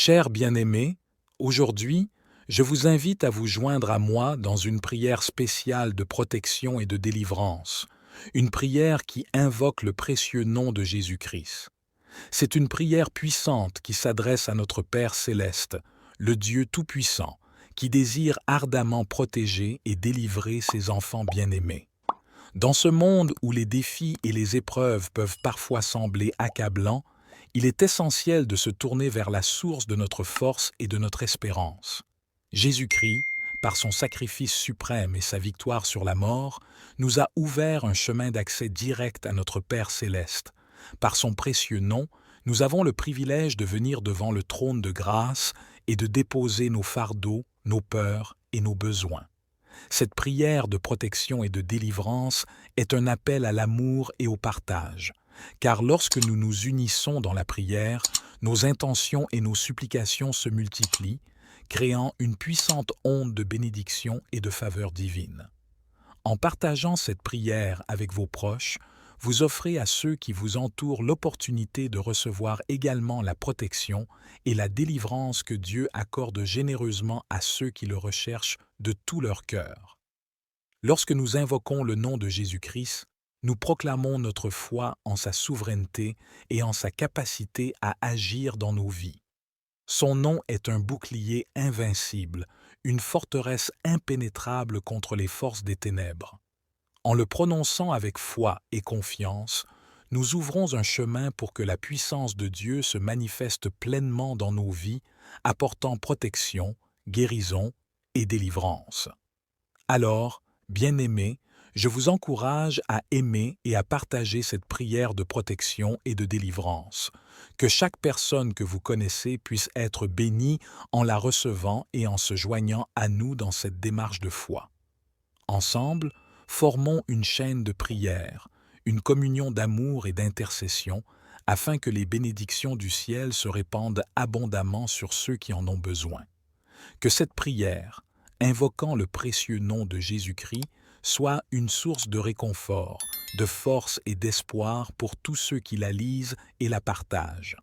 Chers bien-aimés, aujourd'hui, je vous invite à vous joindre à moi dans une prière spéciale de protection et de délivrance, une prière qui invoque le précieux nom de Jésus-Christ. C'est une prière puissante qui s'adresse à notre Père céleste, le Dieu Tout-Puissant, qui désire ardemment protéger et délivrer ses enfants bien-aimés. Dans ce monde où les défis et les épreuves peuvent parfois sembler accablants, il est essentiel de se tourner vers la source de notre force et de notre espérance. Jésus-Christ, par son sacrifice suprême et sa victoire sur la mort, nous a ouvert un chemin d'accès direct à notre Père céleste. Par son précieux nom, nous avons le privilège de venir devant le trône de grâce et de déposer nos fardeaux, nos peurs et nos besoins. Cette prière de protection et de délivrance est un appel à l'amour et au partage, car lorsque nous nous unissons dans la prière, nos intentions et nos supplications se multiplient, créant une puissante onde de bénédiction et de faveur divine. En partageant cette prière avec vos proches, vous offrez à ceux qui vous entourent l'opportunité de recevoir également la protection et la délivrance que Dieu accorde généreusement à ceux qui le recherchent de tout leur cœur. Lorsque nous invoquons le nom de Jésus-Christ, nous proclamons notre foi en sa souveraineté et en sa capacité à agir dans nos vies. Son nom est un bouclier invincible, une forteresse impénétrable contre les forces des ténèbres. En le prononçant avec foi et confiance, nous ouvrons un chemin pour que la puissance de Dieu se manifeste pleinement dans nos vies, apportant protection, guérison et délivrance. Alors, bien-aimés, je vous encourage à aimer et à partager cette prière de protection et de délivrance. Que chaque personne que vous connaissez puisse être bénie en la recevant et en se joignant à nous dans cette démarche de foi. Ensemble, formons une chaîne de prière, une communion d'amour et d'intercession, afin que les bénédictions du ciel se répandent abondamment sur ceux qui en ont besoin. Que cette prière, invoquant le précieux nom de Jésus-Christ, soit une source de réconfort, de force et d'espoir pour tous ceux qui la lisent et la partagent.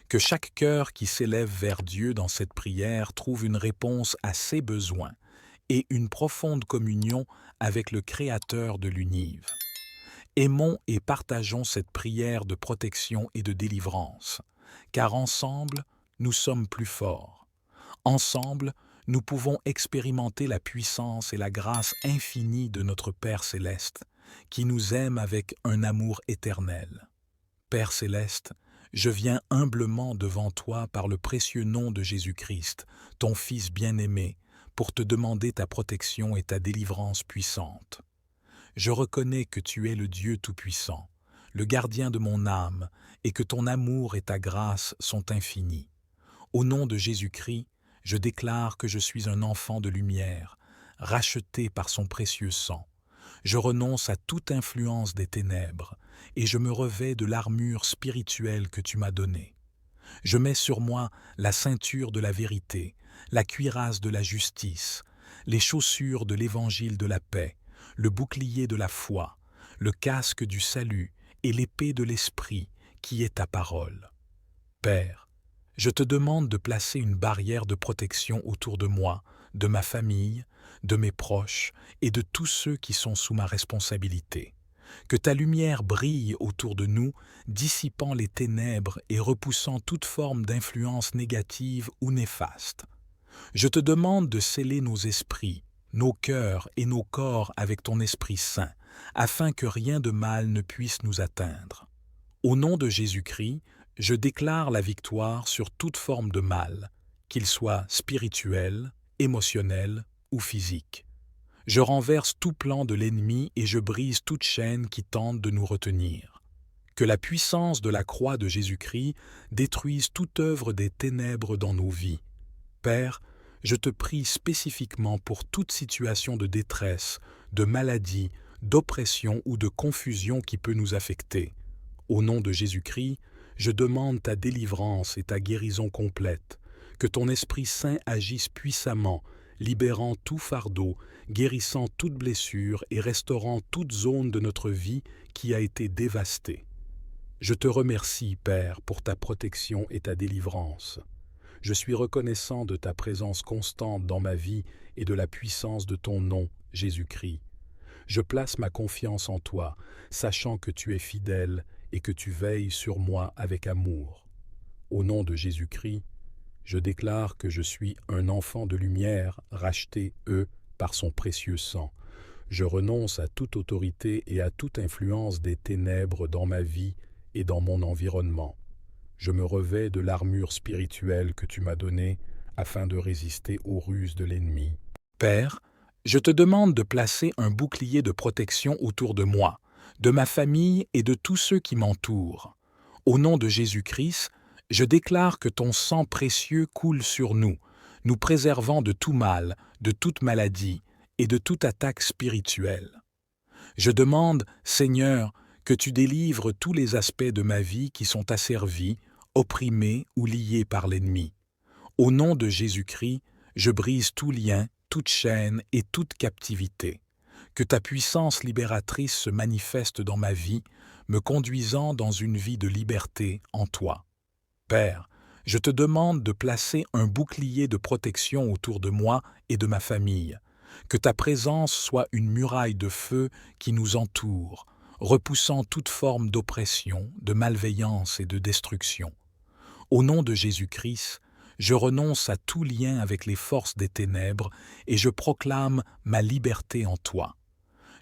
Que chaque cœur qui s'élève vers Dieu dans cette prière trouve une réponse à ses besoins et une profonde communion avec le Créateur de l'univers. Aimons et partageons cette prière de protection et de délivrance, car ensemble, nous sommes plus forts. Ensemble, nous pouvons expérimenter la puissance et la grâce infinie de notre Père céleste, qui nous aime avec un amour éternel. Père céleste, je viens humblement devant toi par le précieux nom de Jésus-Christ, ton Fils bien-aimé, pour te demander ta protection et ta délivrance puissante. Je reconnais que tu es le Dieu Tout-Puissant, le gardien de mon âme, et que ton amour et ta grâce sont infinis. Au nom de Jésus-Christ, je déclare que je suis un enfant de lumière, racheté par son précieux sang. Je renonce à toute influence des ténèbres et je me revêts de l'armure spirituelle que tu m'as donnée. Je mets sur moi la ceinture de la vérité, la cuirasse de la justice, les chaussures de l'évangile de la paix, le bouclier de la foi, le casque du salut et l'épée de l'esprit qui est ta parole. Père, je te demande de placer une barrière de protection autour de moi, de ma famille, de mes proches et de tous ceux qui sont sous ma responsabilité. Que ta lumière brille autour de nous, dissipant les ténèbres et repoussant toute forme d'influence négative ou néfaste. Je te demande de sceller nos esprits, nos cœurs et nos corps avec ton Esprit Saint, afin que rien de mal ne puisse nous atteindre. Au nom de Jésus-Christ, je déclare la victoire sur toute forme de mal, qu'il soit spirituel, émotionnel ou physique. Je renverse tout plan de l'ennemi et je brise toute chaîne qui tente de nous retenir. Que la puissance de la croix de Jésus-Christ détruise toute œuvre des ténèbres dans nos vies. Père, je te prie spécifiquement pour toute situation de détresse, de maladie, d'oppression ou de confusion qui peut nous affecter. Au nom de Jésus-Christ, je demande ta délivrance et ta guérison complète, que ton Esprit Saint agisse puissamment, libérant tout fardeau, guérissant toute blessure et restaurant toute zone de notre vie qui a été dévastée. Je te remercie, Père, pour ta protection et ta délivrance. Je suis reconnaissant de ta présence constante dans ma vie et de la puissance de ton nom, Jésus-Christ. Je place ma confiance en toi, sachant que tu es fidèle et que tu veilles sur moi avec amour. Au nom de Jésus-Christ, je déclare que je suis un enfant de lumière, racheté, par son précieux sang. Je renonce à toute autorité et à toute influence des ténèbres dans ma vie et dans mon environnement. Je me revêts de l'armure spirituelle que tu m'as donnée afin de résister aux ruses de l'ennemi. Père, je te demande de placer un bouclier de protection autour de moi, de ma famille et de tous ceux qui m'entourent. Au nom de Jésus-Christ, je déclare que ton sang précieux coule sur nous, nous préservant de tout mal, de toute maladie et de toute attaque spirituelle. Je demande, Seigneur, que tu délivres tous les aspects de ma vie qui sont asservis, opprimés ou liés par l'ennemi. Au nom de Jésus-Christ, je brise tout lien, toute chaîne et toute captivité. Que ta puissance libératrice se manifeste dans ma vie, me conduisant dans une vie de liberté en toi. Père, je te demande de placer un bouclier de protection autour de moi et de ma famille. Que ta présence soit une muraille de feu qui nous entoure, repoussant toute forme d'oppression, de malveillance et de destruction. Au nom de Jésus-Christ, je renonce à tout lien avec les forces des ténèbres et je proclame ma liberté en toi.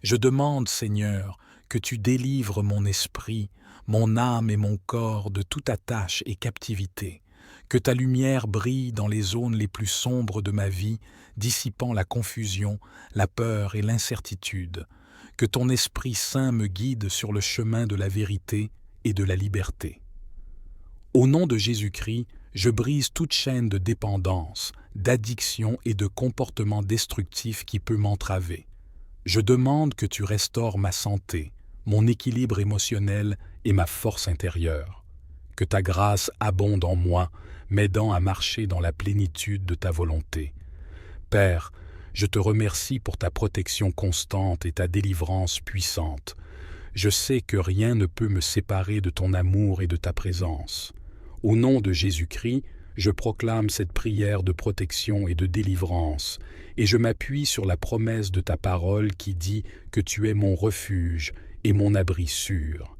Je demande, Seigneur, que tu délivres mon esprit, mon âme et mon corps de toute attache et captivité, que ta lumière brille dans les zones les plus sombres de ma vie, dissipant la confusion, la peur et l'incertitude, que ton Esprit Saint me guide sur le chemin de la vérité et de la liberté. Au nom de Jésus-Christ, je brise toute chaîne de dépendance, d'addiction et de comportement destructif qui peut m'entraver. Je demande que tu restaures ma santé, mon équilibre émotionnel et ma force intérieure. Que ta grâce abonde en moi, m'aidant à marcher dans la plénitude de ta volonté. Père, je te remercie pour ta protection constante et ta délivrance puissante. Je sais que rien ne peut me séparer de ton amour et de ta présence. Au nom de Jésus-Christ, je proclame cette prière de protection et de délivrance, et je m'appuie sur la promesse de ta parole qui dit que tu es mon refuge et mon abri sûr.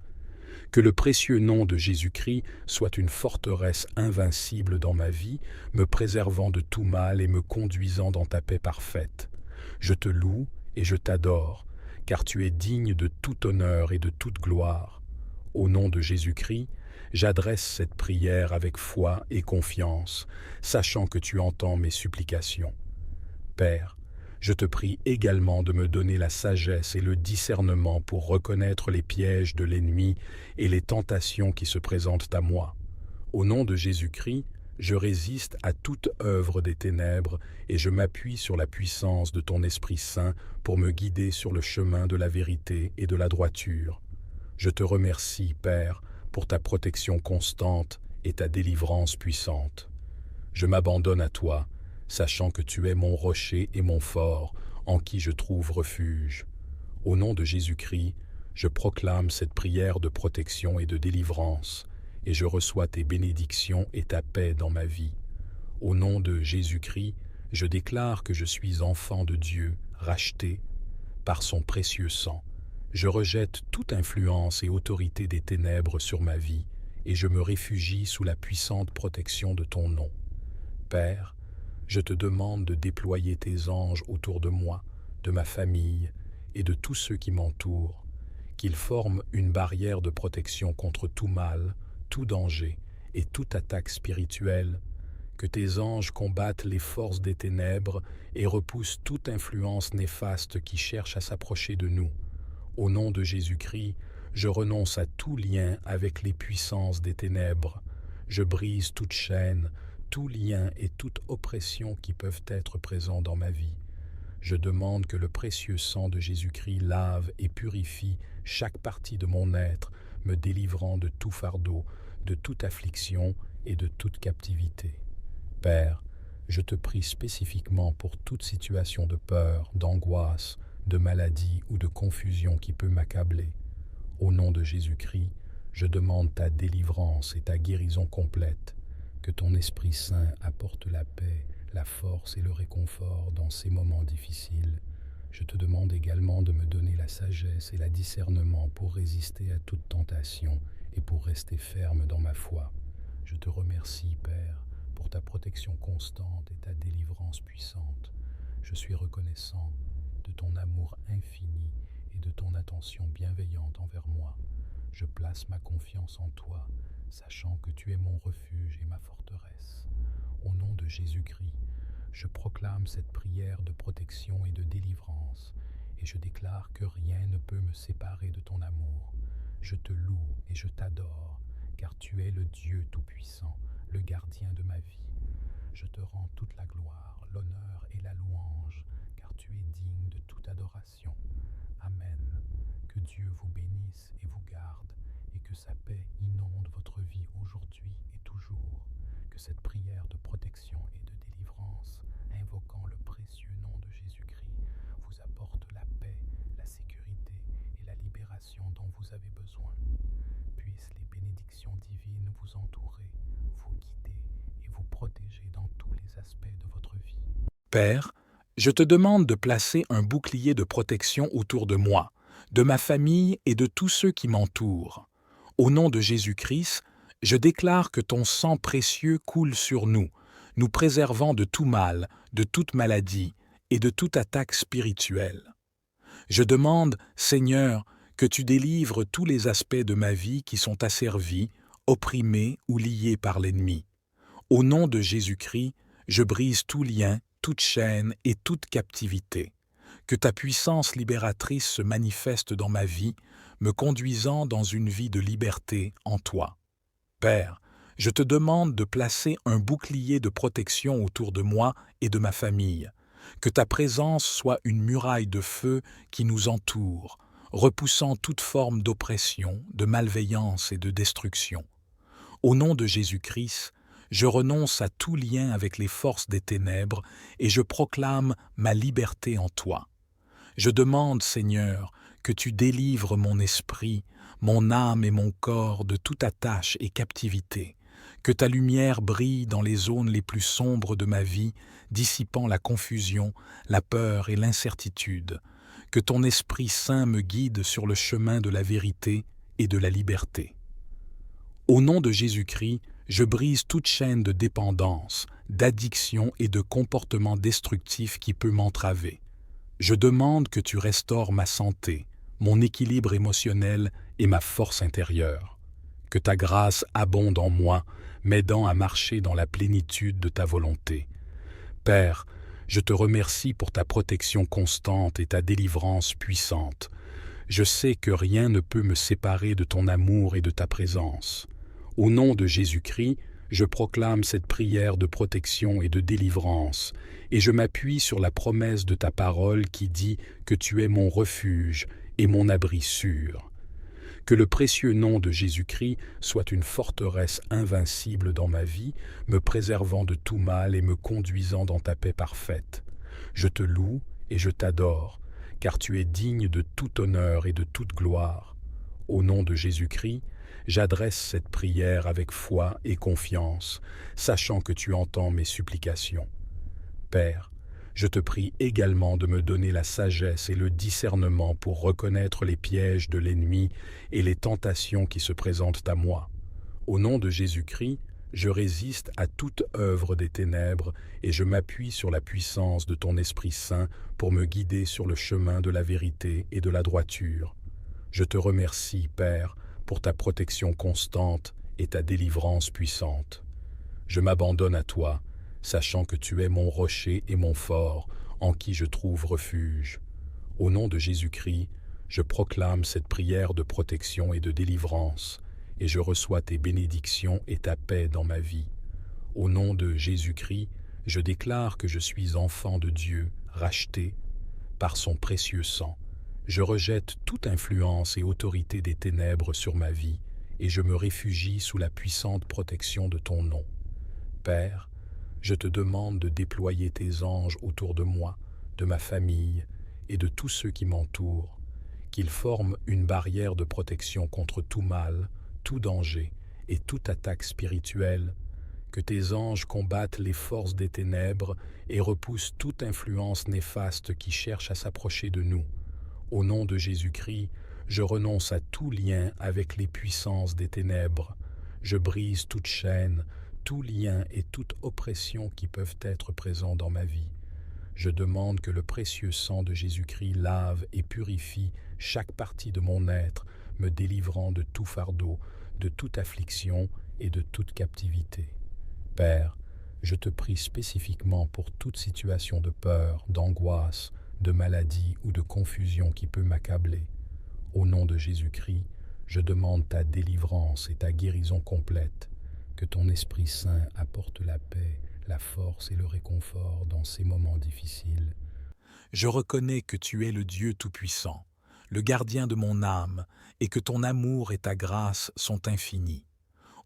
Que le précieux nom de Jésus-Christ soit une forteresse invincible dans ma vie, me préservant de tout mal et me conduisant dans ta paix parfaite. Je te loue et je t'adore, car tu es digne de tout honneur et de toute gloire. Au nom de Jésus-Christ, j'adresse cette prière avec foi et confiance, sachant que tu entends mes supplications. Père, je te prie également de me donner la sagesse et le discernement pour reconnaître les pièges de l'ennemi et les tentations qui se présentent à moi. Au nom de Jésus-Christ, je résiste à toute œuvre des ténèbres et je m'appuie sur la puissance de ton Esprit Saint pour me guider sur le chemin de la vérité et de la droiture. Je te remercie, Père, pour ta protection constante et ta délivrance puissante. Je m'abandonne à toi, sachant que tu es mon rocher et mon fort, en qui je trouve refuge. Au nom de Jésus-Christ, je proclame cette prière de protection et de délivrance, et je reçois tes bénédictions et ta paix dans ma vie. Au nom de Jésus-Christ, je déclare que je suis enfant de Dieu, racheté par son précieux sang. Je rejette toute influence et autorité des ténèbres sur ma vie, et je me réfugie sous la puissante protection de ton nom. Père, je te demande de déployer tes anges autour de moi, de ma famille et de tous ceux qui m'entourent, qu'ils forment une barrière de protection contre tout mal, tout danger et toute attaque spirituelle, que tes anges combattent les forces des ténèbres et repoussent toute influence néfaste qui cherche à s'approcher de nous. Au nom de Jésus-Christ, je renonce à tout lien avec les puissances des ténèbres. Je brise toute chaîne, tout lien et toute oppression qui peuvent être présents dans ma vie. Je demande que le précieux sang de Jésus-Christ lave et purifie chaque partie de mon être, me délivrant de tout fardeau, de toute affliction et de toute captivité. Père, je te prie spécifiquement pour toute situation de peur, d'angoisse, de maladie ou de confusion qui peut m'accabler. Au nom de Jésus-Christ, je demande ta délivrance et ta guérison complète. Que ton Esprit Saint apporte la paix, la force et le réconfort dans ces moments difficiles. Je te demande également de me donner la sagesse et le discernement pour résister à toute tentation et pour rester ferme dans ma foi. Je te remercie, Père, pour ta protection constante et ta délivrance puissante. Je suis reconnaissant de ton amour infini et de ton attention bienveillante envers moi. Je place ma confiance en toi, sachant que tu es mon refuge et ma forteresse. Au nom de Jésus-Christ, je proclame cette prière de protection et de délivrance, et je déclare que rien ne peut me séparer de ton amour. Je te loue et je t'adore, car tu es le Dieu Tout-Puissant, le gardien de ma vie. Je te rends toute la gloire, l'honneur et la louange, car tu es digne de toute adoration. Amen. Que Dieu vous bénisse et vous garde, et que sa paix inonde votre vie aujourd'hui et toujours. Que cette prière de protection et de délivrance, invoquant le précieux nom de Jésus-Christ, vous apporte la paix, la sécurité et la libération dont vous avez besoin. Puissent les bénédictions divines vous entourer, vous guider et vous protéger dans tous les aspects de votre vie. Père, je te demande de placer un bouclier de protection autour de moi, de ma famille et de tous ceux qui m'entourent. Au nom de Jésus-Christ, je déclare que ton sang précieux coule sur nous, nous préservant de tout mal, de toute maladie et de toute attaque spirituelle. Je demande, Seigneur, que tu délivres tous les aspects de ma vie qui sont asservis, opprimés ou liés par l'ennemi. Au nom de Jésus-Christ, je brise tout lien, toute chaîne et toute captivité. Que ta puissance libératrice se manifeste dans ma vie, me conduisant dans une vie de liberté en toi. Père, je te demande de placer un bouclier de protection autour de moi et de ma famille. Que ta présence soit une muraille de feu qui nous entoure, repoussant toute forme d'oppression, de malveillance et de destruction. Au nom de Jésus-Christ, je renonce à tout lien avec les forces des ténèbres et je proclame ma liberté en toi. Je demande, Seigneur, que tu délivres mon esprit, mon âme et mon corps de toute attache et captivité, que ta lumière brille dans les zones les plus sombres de ma vie, dissipant la confusion, la peur et l'incertitude, que ton Esprit Saint me guide sur le chemin de la vérité et de la liberté. Au nom de Jésus-Christ, je brise toute chaîne de dépendance, d'addiction et de comportement destructif qui peut m'entraver. Je demande que tu restaures ma santé, mon équilibre émotionnel et ma force intérieure. Que ta grâce abonde en moi, m'aidant à marcher dans la plénitude de ta volonté. Père, je te remercie pour ta protection constante et ta délivrance puissante. Je sais que rien ne peut me séparer de ton amour et de ta présence. Au nom de Jésus-Christ, je proclame cette prière de protection et de délivrance, et je m'appuie sur la promesse de ta parole qui dit que tu es mon refuge et mon abri sûr. Que le précieux nom de Jésus-Christ soit une forteresse invincible dans ma vie, me préservant de tout mal et me conduisant dans ta paix parfaite. Je te loue et je t'adore, car tu es digne de tout honneur et de toute gloire. Au nom de Jésus-Christ, j'adresse cette prière avec foi et confiance, sachant que tu entends mes supplications. Père, je te prie également de me donner la sagesse et le discernement pour reconnaître les pièges de l'ennemi et les tentations qui se présentent à moi. Au nom de Jésus-Christ, je résiste à toute œuvre des ténèbres et je m'appuie sur la puissance de ton Esprit Saint pour me guider sur le chemin de la vérité et de la droiture. Je te remercie, Père, pour ta protection constante et ta délivrance puissante. Je m'abandonne à toi, sachant que tu es mon rocher et mon fort, en qui je trouve refuge. Au nom de Jésus-Christ, je proclame cette prière de protection et de délivrance, et je reçois tes bénédictions et ta paix dans ma vie. Au nom de Jésus-Christ, je déclare que je suis enfant de Dieu, racheté par son précieux sang. Je rejette toute influence et autorité des ténèbres sur ma vie, et je me réfugie sous la puissante protection de ton nom. Père, je te demande de déployer tes anges autour de moi, de ma famille et de tous ceux qui m'entourent, qu'ils forment une barrière de protection contre tout mal, tout danger et toute attaque spirituelle, que tes anges combattent les forces des ténèbres et repoussent toute influence néfaste qui cherche à s'approcher de nous. Au nom de Jésus-Christ, je renonce à tout lien avec les puissances des ténèbres. Je brise toute chaîne, tout lien et toute oppression qui peuvent être présents dans ma vie. Je demande que le précieux sang de Jésus-Christ lave et purifie chaque partie de mon être, me délivrant de tout fardeau, de toute affliction et de toute captivité. Père, je te prie spécifiquement pour toute situation de peur, d'angoisse, de maladie ou de confusion qui peut m'accabler. Au nom de Jésus-Christ, je demande ta délivrance et ta guérison complète, que ton Esprit Saint apporte la paix, la force et le réconfort dans ces moments difficiles. Je reconnais que tu es le Dieu Tout-Puissant, le gardien de mon âme, et que ton amour et ta grâce sont infinis.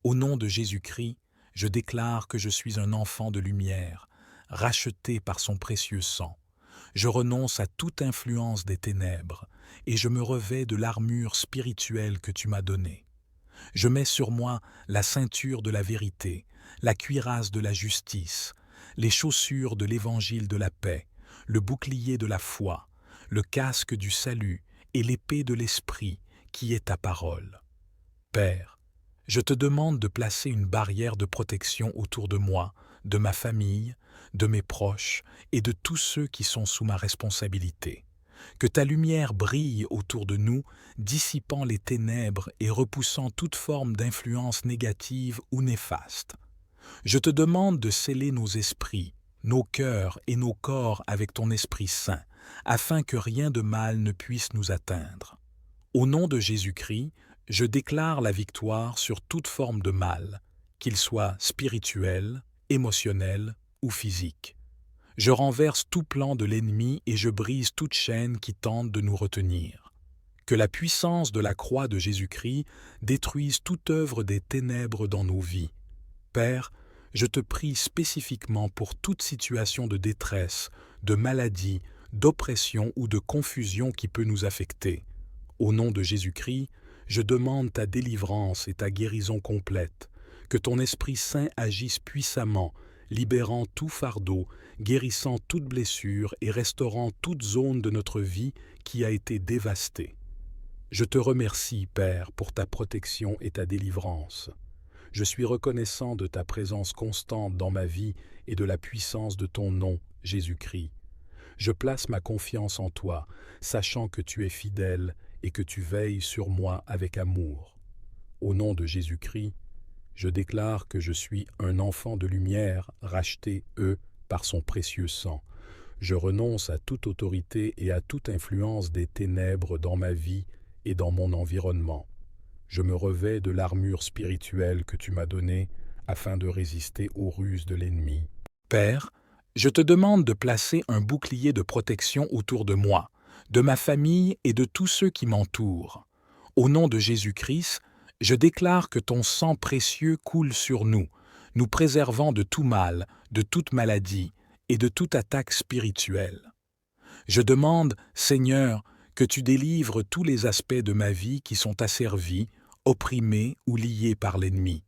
Au nom de Jésus-Christ, je déclare que je suis un enfant de lumière, racheté par son précieux sang. Je renonce à toute influence des ténèbres et je me revêts de l'armure spirituelle que tu m'as donnée. Je mets sur moi la ceinture de la vérité, la cuirasse de la justice, les chaussures de l'évangile de la paix, le bouclier de la foi, le casque du salut et l'épée de l'esprit qui est ta parole. Père, je te demande de placer une barrière de protection autour de moi, de ma famille, de mes proches et de tous ceux qui sont sous ma responsabilité. Que ta lumière brille autour de nous, dissipant les ténèbres et repoussant toute forme d'influence négative ou néfaste. Je te demande de sceller nos esprits, nos cœurs et nos corps avec ton Esprit Saint, afin que rien de mal ne puisse nous atteindre. Au nom de Jésus-Christ, je déclare la victoire sur toute forme de mal, qu'il soit spirituel, émotionnel ou physique. Je renverse tout plan de l'ennemi et je brise toute chaîne qui tente de nous retenir. Que la puissance de la croix de Jésus-Christ détruise toute œuvre des ténèbres dans nos vies. Père, je te prie spécifiquement pour toute situation de détresse, de maladie, d'oppression ou de confusion qui peut nous affecter. Au nom de Jésus-Christ, je demande ta délivrance et ta guérison complète, que ton Esprit Saint agisse puissamment, libérant tout fardeau, guérissant toute blessure et restaurant toute zone de notre vie qui a été dévastée. Je te remercie, Père, pour ta protection et ta délivrance. Je suis reconnaissant de ta présence constante dans ma vie et de la puissance de ton nom, Jésus-Christ. Je place ma confiance en toi, sachant que tu es fidèle et que tu veilles sur moi avec amour. Au nom de Jésus-Christ, je déclare que je suis un enfant de lumière, racheté, par son précieux sang. Je renonce à toute autorité et à toute influence des ténèbres dans ma vie et dans mon environnement. Je me revêts de l'armure spirituelle que tu m'as donnée afin de résister aux ruses de l'ennemi. Père, je te demande de placer un bouclier de protection autour de moi, de ma famille et de tous ceux qui m'entourent. Au nom de Jésus-Christ, je déclare que ton sang précieux coule sur nous, nous préservant de tout mal, de toute maladie et de toute attaque spirituelle. Je demande, Seigneur, que tu délivres tous les aspects de ma vie qui sont asservis, opprimés ou liés par l'ennemi.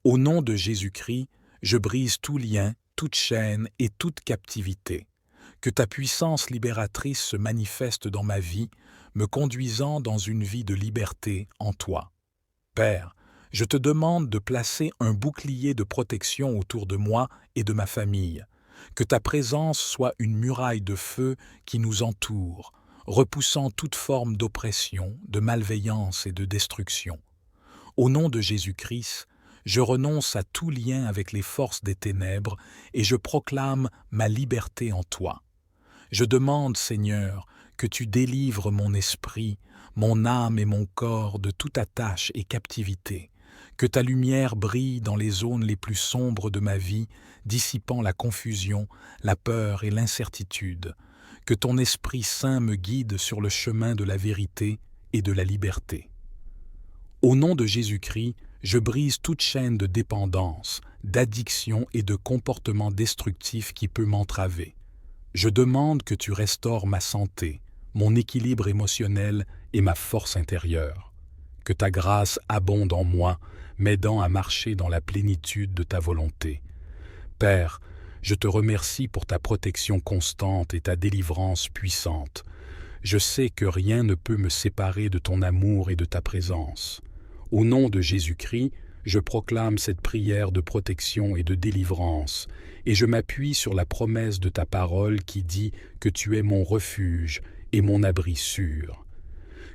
Au nom de Jésus-Christ, je brise tout lien, toute chaîne et toute captivité. Que ta puissance libératrice se manifeste dans ma vie, me conduisant dans une vie de liberté en toi. Père, je te demande de placer un bouclier de protection autour de moi et de ma famille. Que ta présence soit une muraille de feu qui nous entoure, repoussant toute forme d'oppression, de malveillance et de destruction. Au nom de Jésus-Christ, je renonce à tout lien avec les forces des ténèbres et je proclame ma liberté en toi. Je demande, Seigneur, que tu délivres mon esprit, mon âme et mon corps de toute attache et captivité, que ta lumière brille dans les zones les plus sombres de ma vie, dissipant la confusion, la peur et l'incertitude, que ton Esprit Saint me guide sur le chemin de la vérité et de la liberté. Au nom de Jésus-Christ, je brise toute chaîne de dépendance, d'addiction et de comportement destructif qui peut m'entraver. Je demande que tu restaures ma santé, mon équilibre émotionnel et ma force intérieure. que ta grâce abonde en moi, m'aidant à marcher dans la plénitude de ta volonté. Père, je te remercie pour ta protection constante et ta délivrance puissante. Je sais que rien ne peut me séparer de ton amour et de ta présence. Au nom de Jésus-Christ, je proclame cette prière de protection et de délivrance, et je m'appuie sur la promesse de ta parole qui dit que tu es mon refuge et mon abri sûr.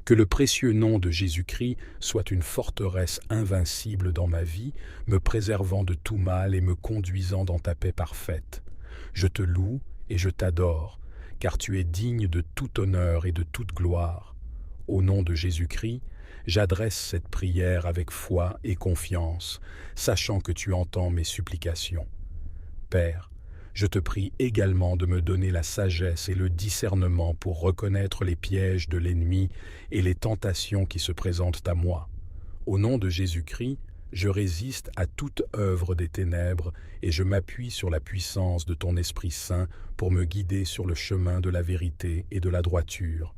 Que le précieux nom de Jésus-Christ soit une forteresse invincible dans ma vie, me préservant de tout mal et me conduisant dans ta paix parfaite. Je te loue et je t'adore, car tu es digne de tout honneur et de toute gloire. Au nom de Jésus-Christ, j'adresse cette prière avec foi et confiance, sachant que tu entends mes supplications. Père, je te prie également de me donner la sagesse et le discernement pour reconnaître les pièges de l'ennemi et les tentations qui se présentent à moi. Au nom de Jésus-Christ, je résiste à toute œuvre des ténèbres et je m'appuie sur la puissance de ton Esprit Saint pour me guider sur le chemin de la vérité et de la droiture.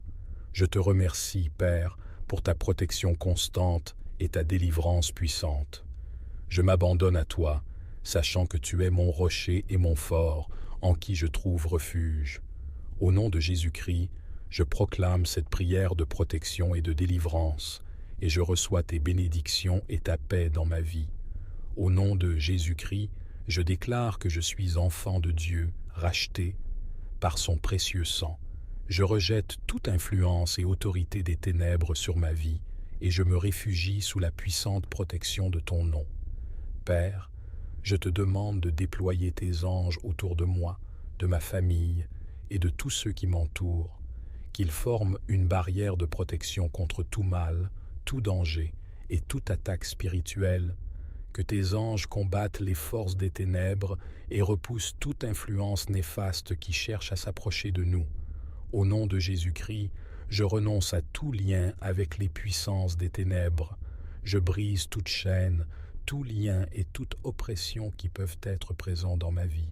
Je te remercie, Père, pour ta protection constante et ta délivrance puissante. Je m'abandonne à toi, sachant que tu es mon rocher et mon fort, en qui je trouve refuge. Au nom de Jésus-Christ, je proclame cette prière de protection et de délivrance, et je reçois tes bénédictions et ta paix dans ma vie. Au nom de Jésus-Christ, je déclare que je suis enfant de Dieu, racheté par son précieux sang. Je rejette toute influence et autorité des ténèbres sur ma vie, et je me réfugie sous la puissante protection de ton nom. Père, je te demande de déployer tes anges autour de moi, de ma famille et de tous ceux qui m'entourent, qu'ils forment une barrière de protection contre tout mal, tout danger et toute attaque spirituelle, que tes anges combattent les forces des ténèbres et repoussent toute influence néfaste qui cherche à s'approcher de nous. Au nom de Jésus-Christ, je renonce à tout lien avec les puissances des ténèbres. Je brise toute chaîne, tout lien et toute oppression qui peuvent être présents dans ma vie.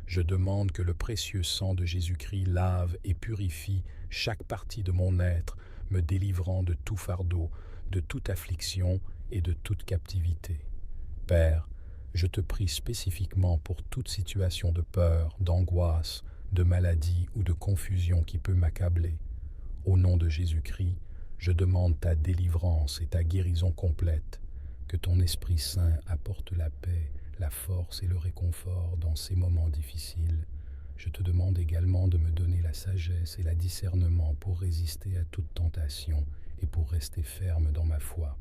Je demande que le précieux sang de Jésus-Christ lave et purifie chaque partie de mon être, me délivrant de tout fardeau, de toute affliction et de toute captivité. Père, je te prie spécifiquement pour toute situation de peur, d'angoisse, de maladie ou de confusion qui peut m'accabler. Au nom de Jésus-Christ, je demande ta délivrance et ta guérison complète. Que ton Esprit Saint apporte la paix, la force et le réconfort dans ces moments difficiles. Je te demande également de me donner la sagesse et le discernement pour résister à toute tentation et pour rester ferme dans ma foi.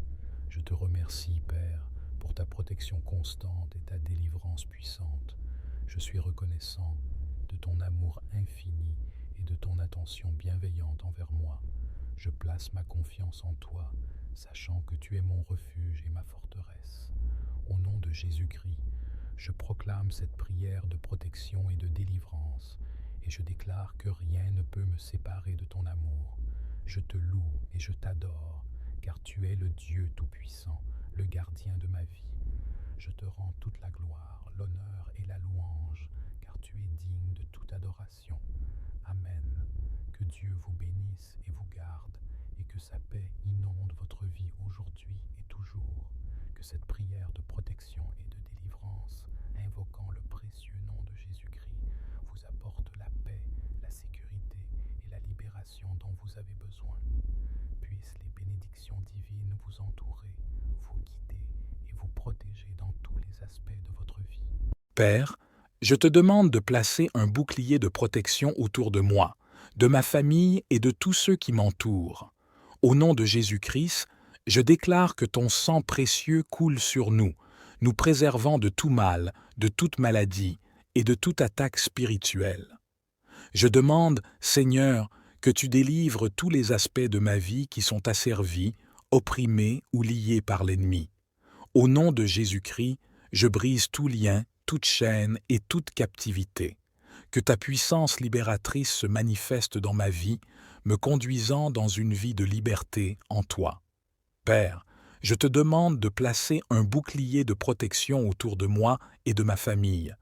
Je te remercie, Père, pour ta protection constante et ta délivrance puissante. Je suis reconnaissant de ton amour infini et de ton attention bienveillante envers moi. Je place ma confiance en toi, sachant que tu es mon refuge et ma forteresse. Au nom de Jésus-Christ, je proclame cette prière de protection et de délivrance, et je déclare que rien ne peut me séparer de ton amour. Je te loue et je t'adore, car tu es le Dieu Tout-Puissant, le gardien de ma vie. Je te rends toute la gloire, l'honneur et la louange, car tu es digne de toute adoration. Amen. Que Dieu vous bénisse et vous garde, et que sa paix inonde votre vie aujourd'hui et toujours. Que cette prière de protection et de délivrance, invoquant le précieux nom de Jésus-Christ, vous apporte la paix, la sécurité et la libération dont vous avez besoin. Puissent les bénédictions divines vous entourer, vous guider et vous protéger dans tous les aspects de votre vie. Père, je te demande de placer un bouclier de protection autour de moi, de ma famille et de tous ceux qui m'entourent. Au nom de Jésus-Christ, je déclare que ton sang précieux coule sur nous, nous préservant de tout mal, de toute maladie et de toute attaque spirituelle. Je demande, Seigneur, que tu délivres tous les aspects de ma vie qui sont asservis, opprimés ou liés par l'ennemi. Au nom de Jésus-Christ, je brise tout lien, toute chaîne et toute captivité. Que ta puissance libératrice se manifeste dans ma vie, me conduisant dans une vie de liberté en toi. Père, je te demande de placer un bouclier de protection autour de moi et de ma famille.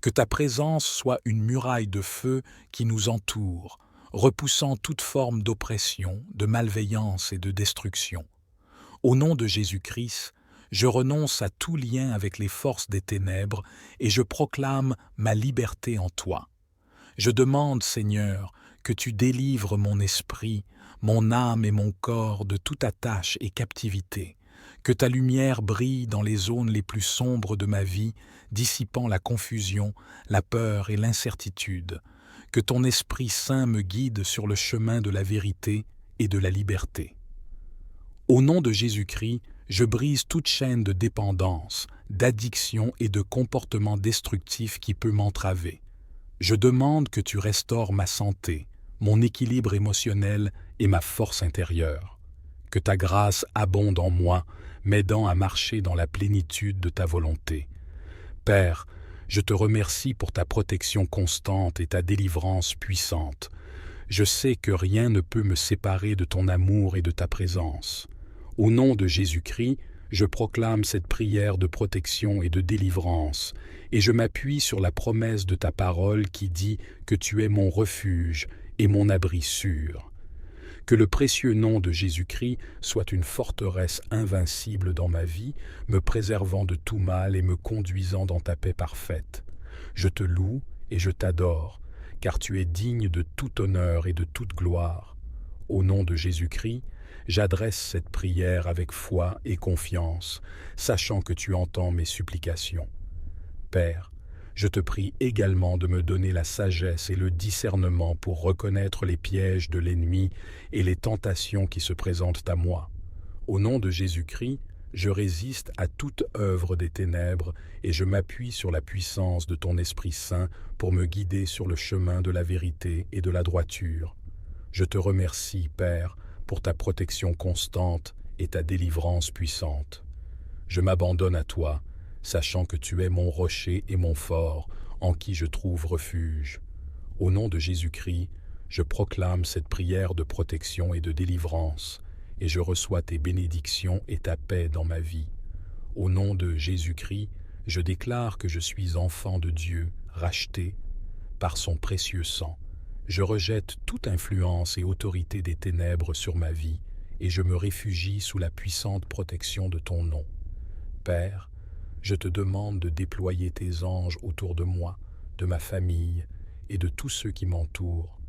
Que ta présence soit une muraille de feu qui nous entoure, repoussant toute forme d'oppression, de malveillance et de destruction. Au nom de Jésus-Christ, je renonce à tout lien avec les forces des ténèbres et je proclame ma liberté en toi. Je demande, Seigneur, que tu délivres mon esprit, mon âme et mon corps de toute attache et captivité, que ta lumière brille dans les zones les plus sombres de ma vie, dissipant la confusion, la peur et l'incertitude, que ton Esprit Saint me guide sur le chemin de la vérité et de la liberté. Au nom de Jésus-Christ, je brise toute chaîne de dépendance, d'addiction et de comportement destructif qui peut m'entraver. Je demande que tu restaures ma santé, mon équilibre émotionnel et ma force intérieure. Que ta grâce abonde en moi, m'aidant à marcher dans la plénitude de ta volonté. Père, je te remercie pour ta protection constante et ta délivrance puissante. Je sais que rien ne peut me séparer de ton amour et de ta présence. Au nom de Jésus-Christ, je proclame cette prière de protection et de délivrance, et je m'appuie sur la promesse de ta parole qui dit que tu es mon refuge et mon abri sûr. Que le précieux nom de Jésus-Christ soit une forteresse invincible dans ma vie, me préservant de tout mal et me conduisant dans ta paix parfaite. Je te loue et je t'adore, car tu es digne de tout honneur et de toute gloire. Au nom de Jésus-Christ, j'adresse cette prière avec foi et confiance, sachant que tu entends mes supplications. Père, je te prie également de me donner la sagesse et le discernement pour reconnaître les pièges de l'ennemi et les tentations qui se présentent à moi. Au nom de Jésus-Christ, je résiste à toute œuvre des ténèbres et je m'appuie sur la puissance de ton Esprit Saint pour me guider sur le chemin de la vérité et de la droiture. Je te remercie, Père, pour ta protection constante et ta délivrance puissante. Je m'abandonne à toi, sachant que tu es mon rocher et mon fort, en qui je trouve refuge. Au nom de Jésus-Christ, je proclame cette prière de protection et de délivrance, et je reçois tes bénédictions et ta paix dans ma vie. Au nom de Jésus-Christ, je déclare que je suis enfant de Dieu, racheté par son précieux sang. Je rejette toute influence et autorité des ténèbres sur ma vie, et je me réfugie sous la puissante protection de ton nom. Père, je te demande de déployer tes anges autour de moi, de ma famille et de tous ceux qui m'entourent,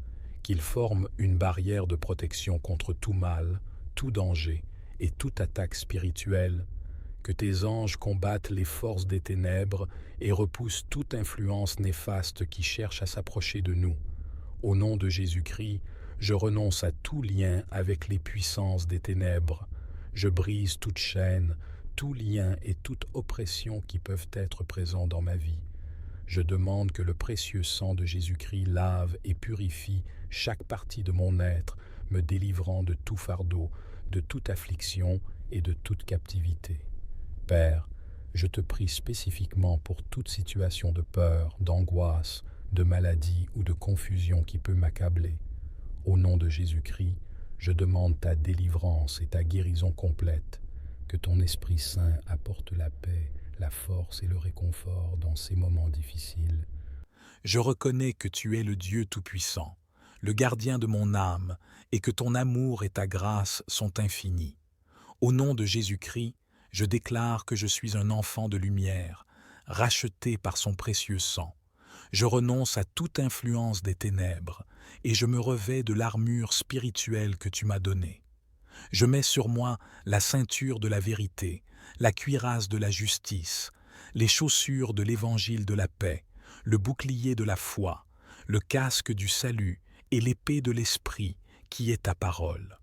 qu'ils forment une barrière de protection contre tout mal, tout danger et toute attaque spirituelle, que tes anges combattent les forces des ténèbres et repoussent toute influence néfaste qui cherche à s'approcher de nous. Au nom de Jésus-Christ, je renonce à tout lien avec les puissances des ténèbres. Je brise toute chaîne, tout lien et toute oppression qui peuvent être présents dans ma vie. Je demande que le précieux sang de Jésus-Christ lave et purifie chaque partie de mon être, me délivrant de tout fardeau, de toute affliction et de toute captivité. Père, je te prie spécifiquement pour toute situation de peur, d'angoisse, de maladie ou de confusion qui peut m'accabler. Au nom de Jésus-Christ, je demande ta délivrance et ta guérison complète, que ton Esprit Saint apporte la paix, la force et le réconfort dans ces moments difficiles. Je reconnais que tu es le Dieu Tout-Puissant, le gardien de mon âme, et que ton amour et ta grâce sont infinis. Au nom de Jésus-Christ, je déclare que je suis un enfant de lumière, racheté par son précieux sang. Je renonce à toute influence des ténèbres et je me revêts de l'armure spirituelle que tu m'as donnée. Je mets sur moi la ceinture de la vérité, la cuirasse de la justice, les chaussures de l'évangile de la paix, le bouclier de la foi, le casque du salut et l'épée de l'esprit qui est ta parole.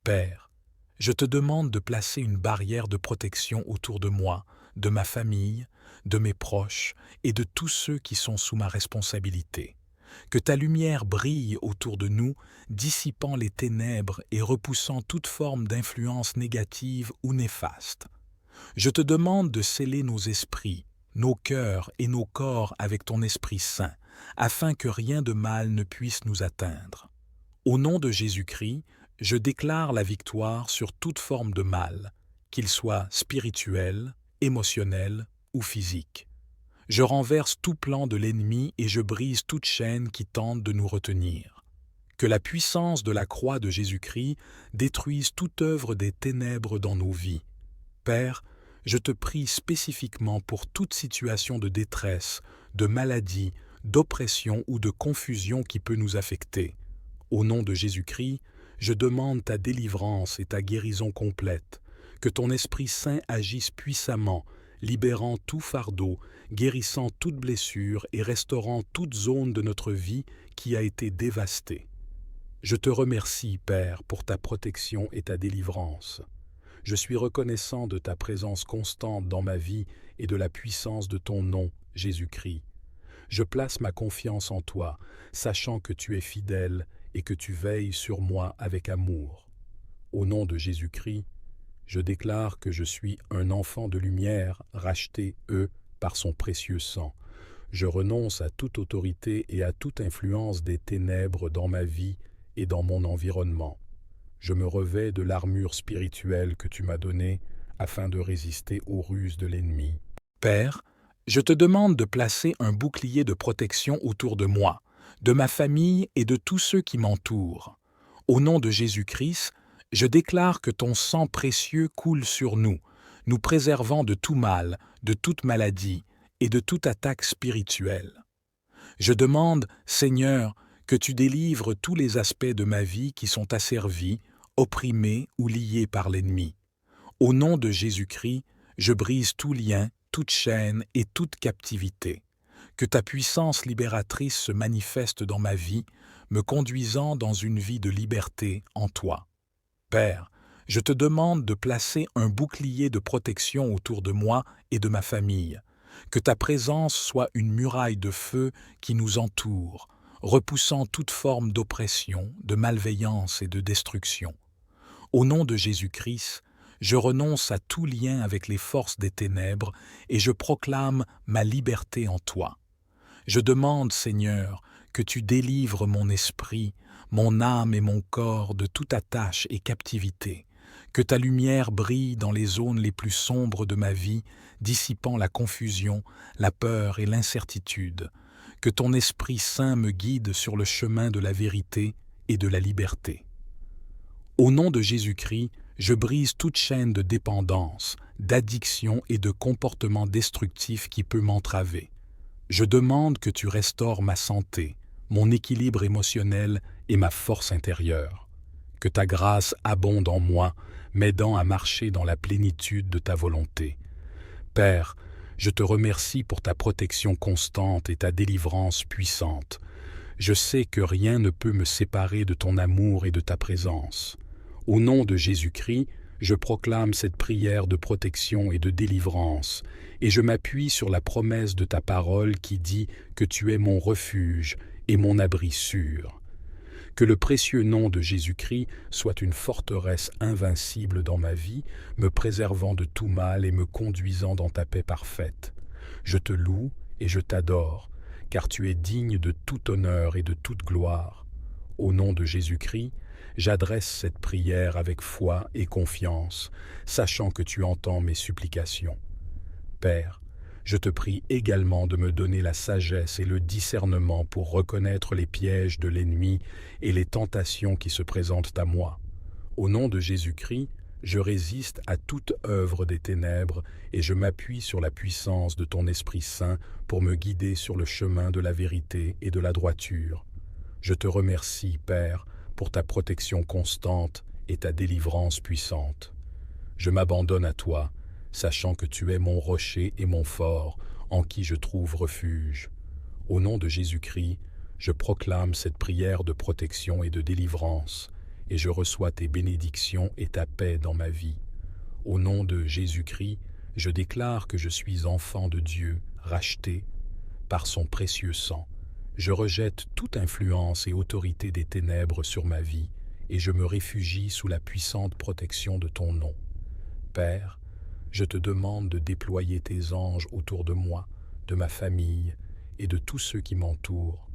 Père, je te demande de placer une barrière de protection autour de moi, de ma famille, de mes proches et de tous ceux qui sont sous ma responsabilité. Que ta lumière brille autour de nous, dissipant les ténèbres et repoussant toute forme d'influence négative ou néfaste. Je te demande de sceller nos esprits, nos cœurs et nos corps avec ton Esprit Saint, afin que rien de mal ne puisse nous atteindre. Au nom de Jésus-Christ, je déclare la victoire sur toute forme de mal, qu'il soit spirituel, émotionnel ou physique. Je renverse tout plan de l'ennemi et je brise toute chaîne qui tente de nous retenir. Que la puissance de la croix de Jésus-Christ détruise toute œuvre des ténèbres dans nos vies. Père, je te prie spécifiquement pour toute situation de détresse, de maladie, d'oppression ou de confusion qui peut nous affecter. Au nom de Jésus-Christ, je demande ta délivrance et ta guérison complète, que ton Esprit Saint agisse puissamment, libérant tout fardeau, guérissant toute blessure et restaurant toute zone de notre vie qui a été dévastée. Je te remercie, Père, pour ta protection et ta délivrance. Je suis reconnaissant de ta présence constante dans ma vie et de la puissance de ton nom, Jésus-Christ. Je place ma confiance en toi, sachant que tu es fidèle et que tu veilles sur moi avec amour. Au nom de Jésus-Christ, je déclare que je suis un enfant de lumière, racheté, par son précieux sang. Je renonce à toute autorité et à toute influence des ténèbres dans ma vie et dans mon environnement. Je me revêts de l'armure spirituelle que tu m'as donnée afin de résister aux ruses de l'ennemi. Père, je te demande de placer un bouclier de protection autour de moi, de ma famille et de tous ceux qui m'entourent. Au nom de Jésus-Christ, je déclare que ton sang précieux coule sur nous, nous préservant de tout mal, de toute maladie et de toute attaque spirituelle. Je demande, Seigneur, que tu délivres tous les aspects de ma vie qui sont asservis, opprimés ou liés par l'ennemi. Au nom de Jésus-Christ, je brise tout lien, toute chaîne et toute captivité. Que ta puissance libératrice se manifeste dans ma vie, me conduisant dans une vie de liberté en toi. Père, je te demande de placer un bouclier de protection autour de moi et de ma famille. Que ta présence soit une muraille de feu qui nous entoure, repoussant toute forme d'oppression, de malveillance et de destruction. Au nom de Jésus-Christ, je renonce à tout lien avec les forces des ténèbres et je proclame ma liberté en toi. Je demande, Seigneur, que tu délivres mon esprit, mon âme et mon corps de toute attache et captivité, que ta lumière brille dans les zones les plus sombres de ma vie, dissipant la confusion, la peur et l'incertitude, que ton Esprit Saint me guide sur le chemin de la vérité et de la liberté. Au nom de Jésus-Christ, je brise toute chaîne de dépendance, d'addiction et de comportement destructif qui peut m'entraver. Je demande que tu restaures ma santé, mon équilibre émotionnel et ma force intérieure. Que ta grâce abonde en moi, m'aidant à marcher dans la plénitude de ta volonté. Père, je te remercie pour ta protection constante et ta délivrance puissante. Je sais que rien ne peut me séparer de ton amour et de ta présence. Au nom de Jésus-Christ, je proclame cette prière de protection et de délivrance, et je m'appuie sur la promesse de ta parole qui dit que tu es mon refuge et mon abri sûr. Que le précieux nom de Jésus-Christ soit une forteresse invincible dans ma vie, me préservant de tout mal et me conduisant dans ta paix parfaite. Je te loue et je t'adore, car tu es digne de tout honneur et de toute gloire. Au nom de Jésus-Christ, j'adresse cette prière avec foi et confiance, sachant que tu entends mes supplications. Père, je te prie également de me donner la sagesse et le discernement pour reconnaître les pièges de l'ennemi et les tentations qui se présentent à moi. Au nom de Jésus-Christ, je résiste à toute œuvre des ténèbres et je m'appuie sur la puissance de ton Esprit Saint pour me guider sur le chemin de la vérité et de la droiture. Je te remercie, Père, pour ta protection constante et ta délivrance puissante. Je m'abandonne à toi, sachant que tu es mon rocher et mon fort, en qui je trouve refuge. Au nom de Jésus-Christ, je proclame cette prière de protection et de délivrance, et je reçois tes bénédictions et ta paix dans ma vie. Au nom de Jésus-Christ, je déclare que je suis enfant de Dieu, racheté par son précieux sang. Je rejette toute influence et autorité des ténèbres sur ma vie, et je me réfugie sous la puissante protection de ton nom. Père, je te demande de déployer tes anges autour de moi, de ma famille et de tous ceux qui m'entourent,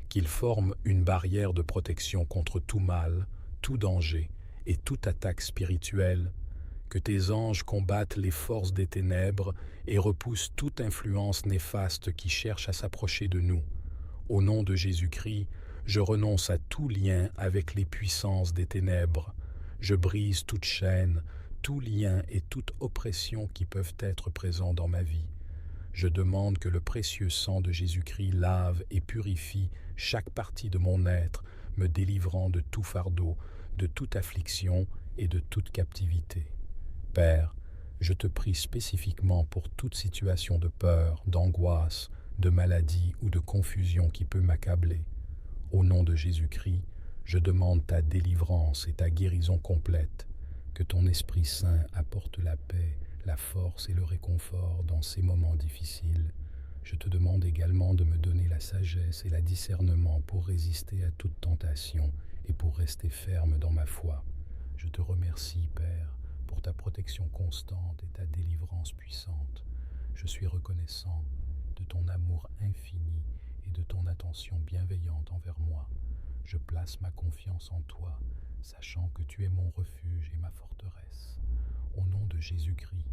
qu'ils forment une barrière de protection contre tout mal, tout danger et toute attaque spirituelle, que tes anges combattent les forces des ténèbres et repoussent toute influence néfaste qui cherche à s'approcher de nous. Au nom de Jésus-Christ, je renonce à tout lien avec les puissances des ténèbres. Je brise toute chaîne, tout lien et toute oppression qui peuvent être présents dans ma vie. Je demande que le précieux sang de Jésus-Christ lave et purifie chaque partie de mon être, me délivrant de tout fardeau, de toute affliction et de toute captivité. Père, je te prie spécifiquement pour toute situation de peur, d'angoisse, de maladie ou de confusion qui peut m'accabler. Au nom de Jésus-Christ, je demande ta délivrance et ta guérison complète. Que ton Esprit Saint apporte la paix, la force et le réconfort dans ces moments difficiles. Je te demande également de me donner la sagesse et le discernement pour résister à toute tentation et pour rester ferme dans ma foi. Je te remercie, Père, pour ta protection constante et ta délivrance puissante. Je suis reconnaissant de ton amour infini et de ton attention bienveillante envers moi. Je place ma confiance en toi, sachant que tu es mon refuge et ma forteresse. Au nom de Jésus-Christ,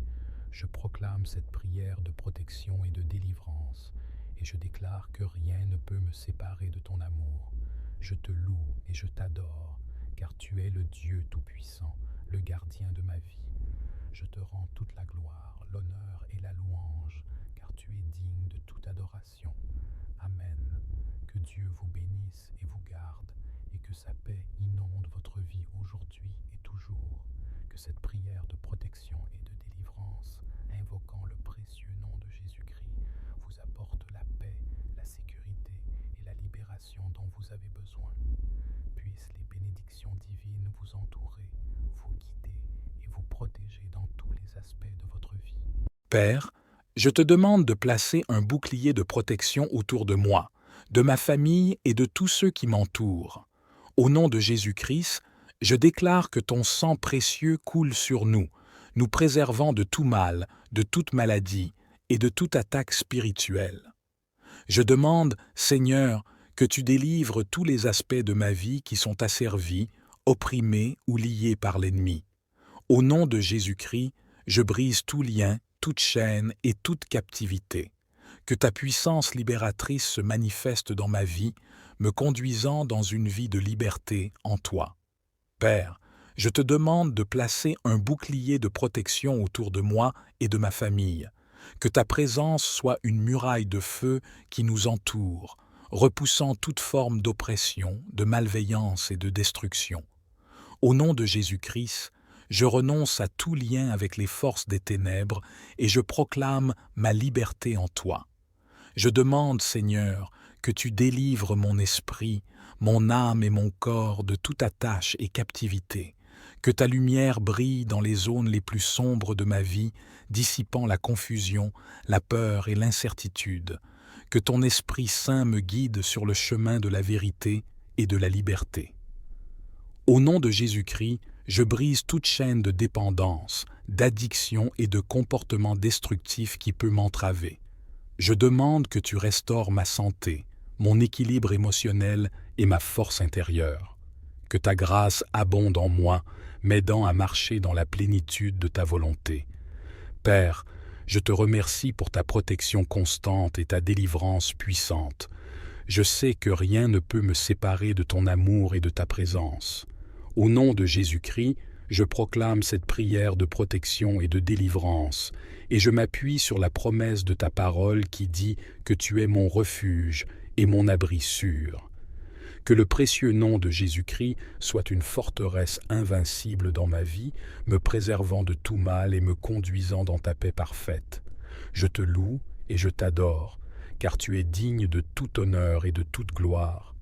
je proclame cette prière de protection et de délivrance, et je déclare que rien ne peut me séparer de ton amour. Je te loue et je t'adore, car tu es le Dieu Tout-Puissant, le gardien de ma vie. Je te rends toute la gloire, l'honneur et la louange, car tu es digne de toute adoration. Amen. Que Dieu vous bénisse et vous garde, et que sa paix inonde votre vie aujourd'hui et toujours. Que cette prière de protection et de délivrance, invoquant le précieux nom de Jésus-Christ, vous apporte la paix, la sécurité et la libération dont vous avez besoin. Puissent les bénédictions divines vous entourer, vous guider et vous protéger dans tous les aspects de votre vie. Père, je te demande de placer un bouclier de protection autour de moi, de ma famille et de tous ceux qui m'entourent. Au nom de Jésus-Christ, je déclare que ton sang précieux coule sur nous, nous préservant de tout mal, de toute maladie et de toute attaque spirituelle. Je demande, Seigneur, que tu délivres tous les aspects de ma vie qui sont asservis, opprimés ou liés par l'ennemi. Au nom de Jésus-Christ, je brise tout lien, toute chaîne et toute captivité. Que ta puissance libératrice se manifeste dans ma vie, me conduisant dans une vie de liberté en toi. Père, je te demande de placer un bouclier de protection autour de moi et de ma famille. Que ta présence soit une muraille de feu qui nous entoure, repoussant toute forme d'oppression, de malveillance et de destruction. Au nom de Jésus-Christ, je renonce à tout lien avec les forces des ténèbres et je proclame ma liberté en toi. Je demande, Seigneur, que tu délivres mon esprit, mon âme et mon corps de toute attache et captivité, que ta lumière brille dans les zones les plus sombres de ma vie, dissipant la confusion, la peur et l'incertitude, que ton Esprit Saint me guide sur le chemin de la vérité et de la liberté. Au nom de Jésus-Christ, je brise toute chaîne de dépendance, d'addiction et de comportement destructif qui peut m'entraver. Je demande que tu restaures ma santé, mon équilibre émotionnel et ma force intérieure. Que ta grâce abonde en moi, m'aidant à marcher dans la plénitude de ta volonté. Père, je te remercie pour ta protection constante et ta délivrance puissante. Je sais que rien ne peut me séparer de ton amour et de ta présence. Au nom de Jésus-Christ, je proclame cette prière de protection et de délivrance, et je m'appuie sur la promesse de ta parole qui dit que tu es mon refuge et mon abri sûr. Que le précieux nom de Jésus-Christ soit une forteresse invincible dans ma vie, me préservant de tout mal et me conduisant dans ta paix parfaite. Je te loue et je t'adore, car tu es digne de tout honneur et de toute gloire.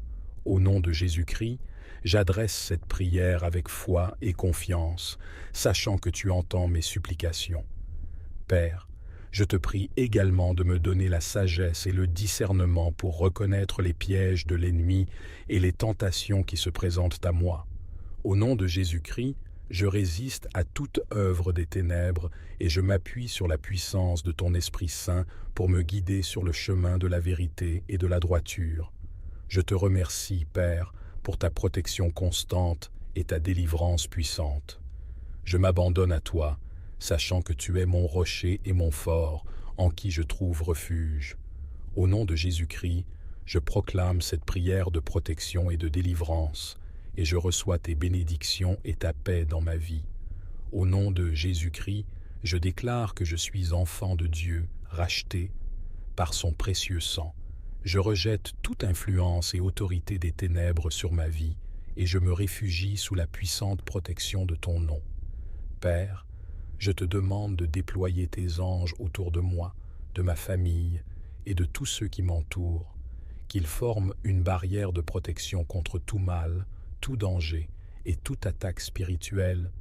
Au nom de Jésus-Christ, j'adresse cette prière avec foi et confiance, sachant que tu entends mes supplications. Père, je te prie également de me donner la sagesse et le discernement pour reconnaître les pièges de l'ennemi et les tentations qui se présentent à moi. Au nom de Jésus-Christ, je résiste à toute œuvre des ténèbres et je m'appuie sur la puissance de ton Esprit Saint pour me guider sur le chemin de la vérité et de la droiture. Je te remercie, Père, pour ta protection constante et ta délivrance puissante. Je m'abandonne à toi, sachant que tu es mon rocher et mon fort, en qui je trouve refuge. Au nom de Jésus-Christ, Je proclame cette prière de protection et de délivrance, et je reçois tes bénédictions et ta paix dans ma vie. Au nom de Jésus-Christ, je déclare que je suis enfant de Dieu, racheté par son précieux sang. Je rejette toute influence et autorité des ténèbres sur ma vie, et je me réfugie sous la puissante protection de ton nom. Père, je te demande de déployer tes anges autour de moi, de ma famille et de tous ceux qui m'entourent, qu'ils forment une barrière de protection contre tout mal, tout danger et toute attaque spirituelle,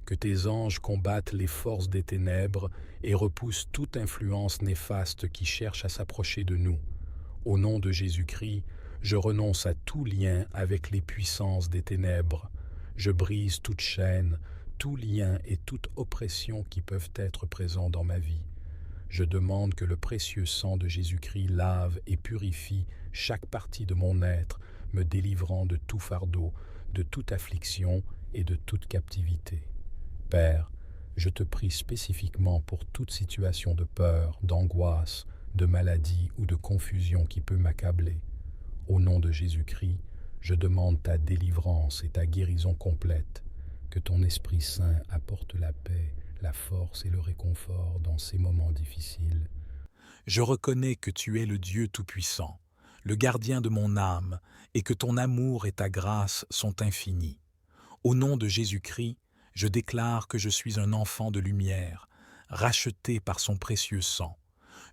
que tes anges combattent les forces des ténèbres et repoussent toute influence néfaste qui cherche à s'approcher de nous. Au nom de Jésus-Christ, je renonce à tout lien avec les puissances des ténèbres. Je brise toute chaîne, tout lien et toute oppression qui peuvent être présents dans ma vie. Je demande que le précieux sang de Jésus-Christ lave et purifie chaque partie de mon être, me délivrant de tout fardeau, de toute affliction et de toute captivité. Père, je te prie spécifiquement pour toute situation de peur, d'angoisse, de maladie ou de confusion qui peut m'accabler. Au nom de Jésus-Christ, je demande ta délivrance et ta guérison complète, que ton Esprit Saint apporte la paix, la force et le réconfort dans ces moments difficiles. Je reconnais que tu es le Dieu Tout-Puissant, le gardien de mon âme, et que ton amour et ta grâce sont infinis. Au nom de Jésus-Christ, je déclare que je suis un enfant de lumière, racheté par son précieux sang.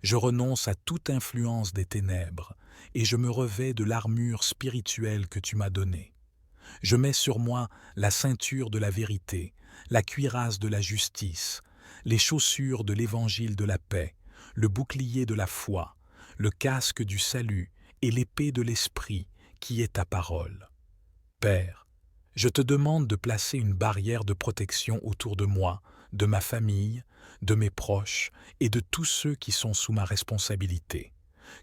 Je renonce à toute influence des ténèbres et je me revêts de l'armure spirituelle que tu m'as donnée. Je mets sur moi la ceinture de la vérité, la cuirasse de la justice, les chaussures de l'évangile de la paix, le bouclier de la foi, le casque du salut et l'épée de l'esprit qui est ta parole. Père, je te demande de placer une barrière de protection autour de moi, de ma famille, de mes proches et de tous ceux qui sont sous ma responsabilité.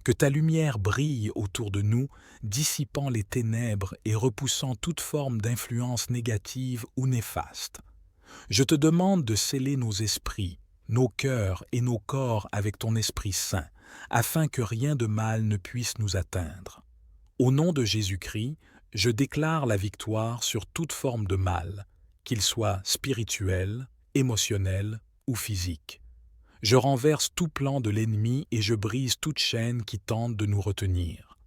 Que ta lumière brille autour de nous, dissipant les ténèbres et repoussant toute forme d'influence négative ou néfaste. Je te demande de sceller nos esprits, nos cœurs et nos corps avec ton Esprit Saint, afin que rien de mal ne puisse nous atteindre. Au nom de Jésus-Christ, je déclare la victoire sur toute forme de mal, qu'il soit spirituel, émotionnel ou physique. Je renverse tout plan de l'ennemi et je brise toute chaîne qui tente de nous retenir.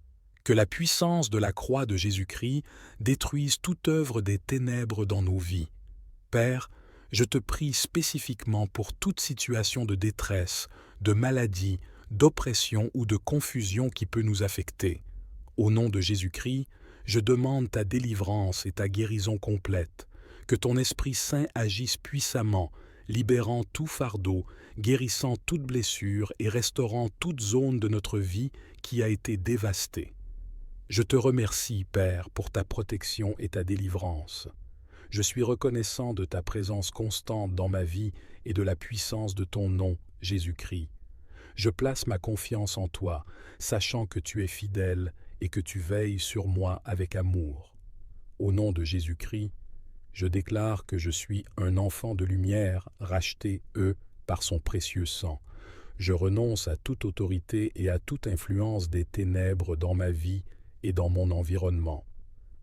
Que la puissance de la croix de Jésus-Christ détruise toute œuvre des ténèbres dans nos vies. Père, je te prie spécifiquement pour toute situation de détresse, de maladie, d'oppression ou de confusion qui peut nous affecter. Au nom de Jésus-Christ, je demande ta délivrance et ta guérison complète. Que ton Esprit Saint agisse puissamment, libérant tout fardeau, guérissant toute blessure et restaurant toute zone de notre vie qui a été dévastée. Je te remercie, Père, pour ta protection et ta délivrance. Je suis reconnaissant de ta présence constante dans ma vie et de la puissance de ton nom, Jésus-Christ. Je place ma confiance en toi, sachant que tu es fidèle et que tu veilles sur moi avec amour. Au nom de Jésus-Christ, je déclare que je suis un enfant de lumière, racheté, par son précieux sang. Je renonce à toute autorité et à toute influence des ténèbres dans ma vie et dans mon environnement.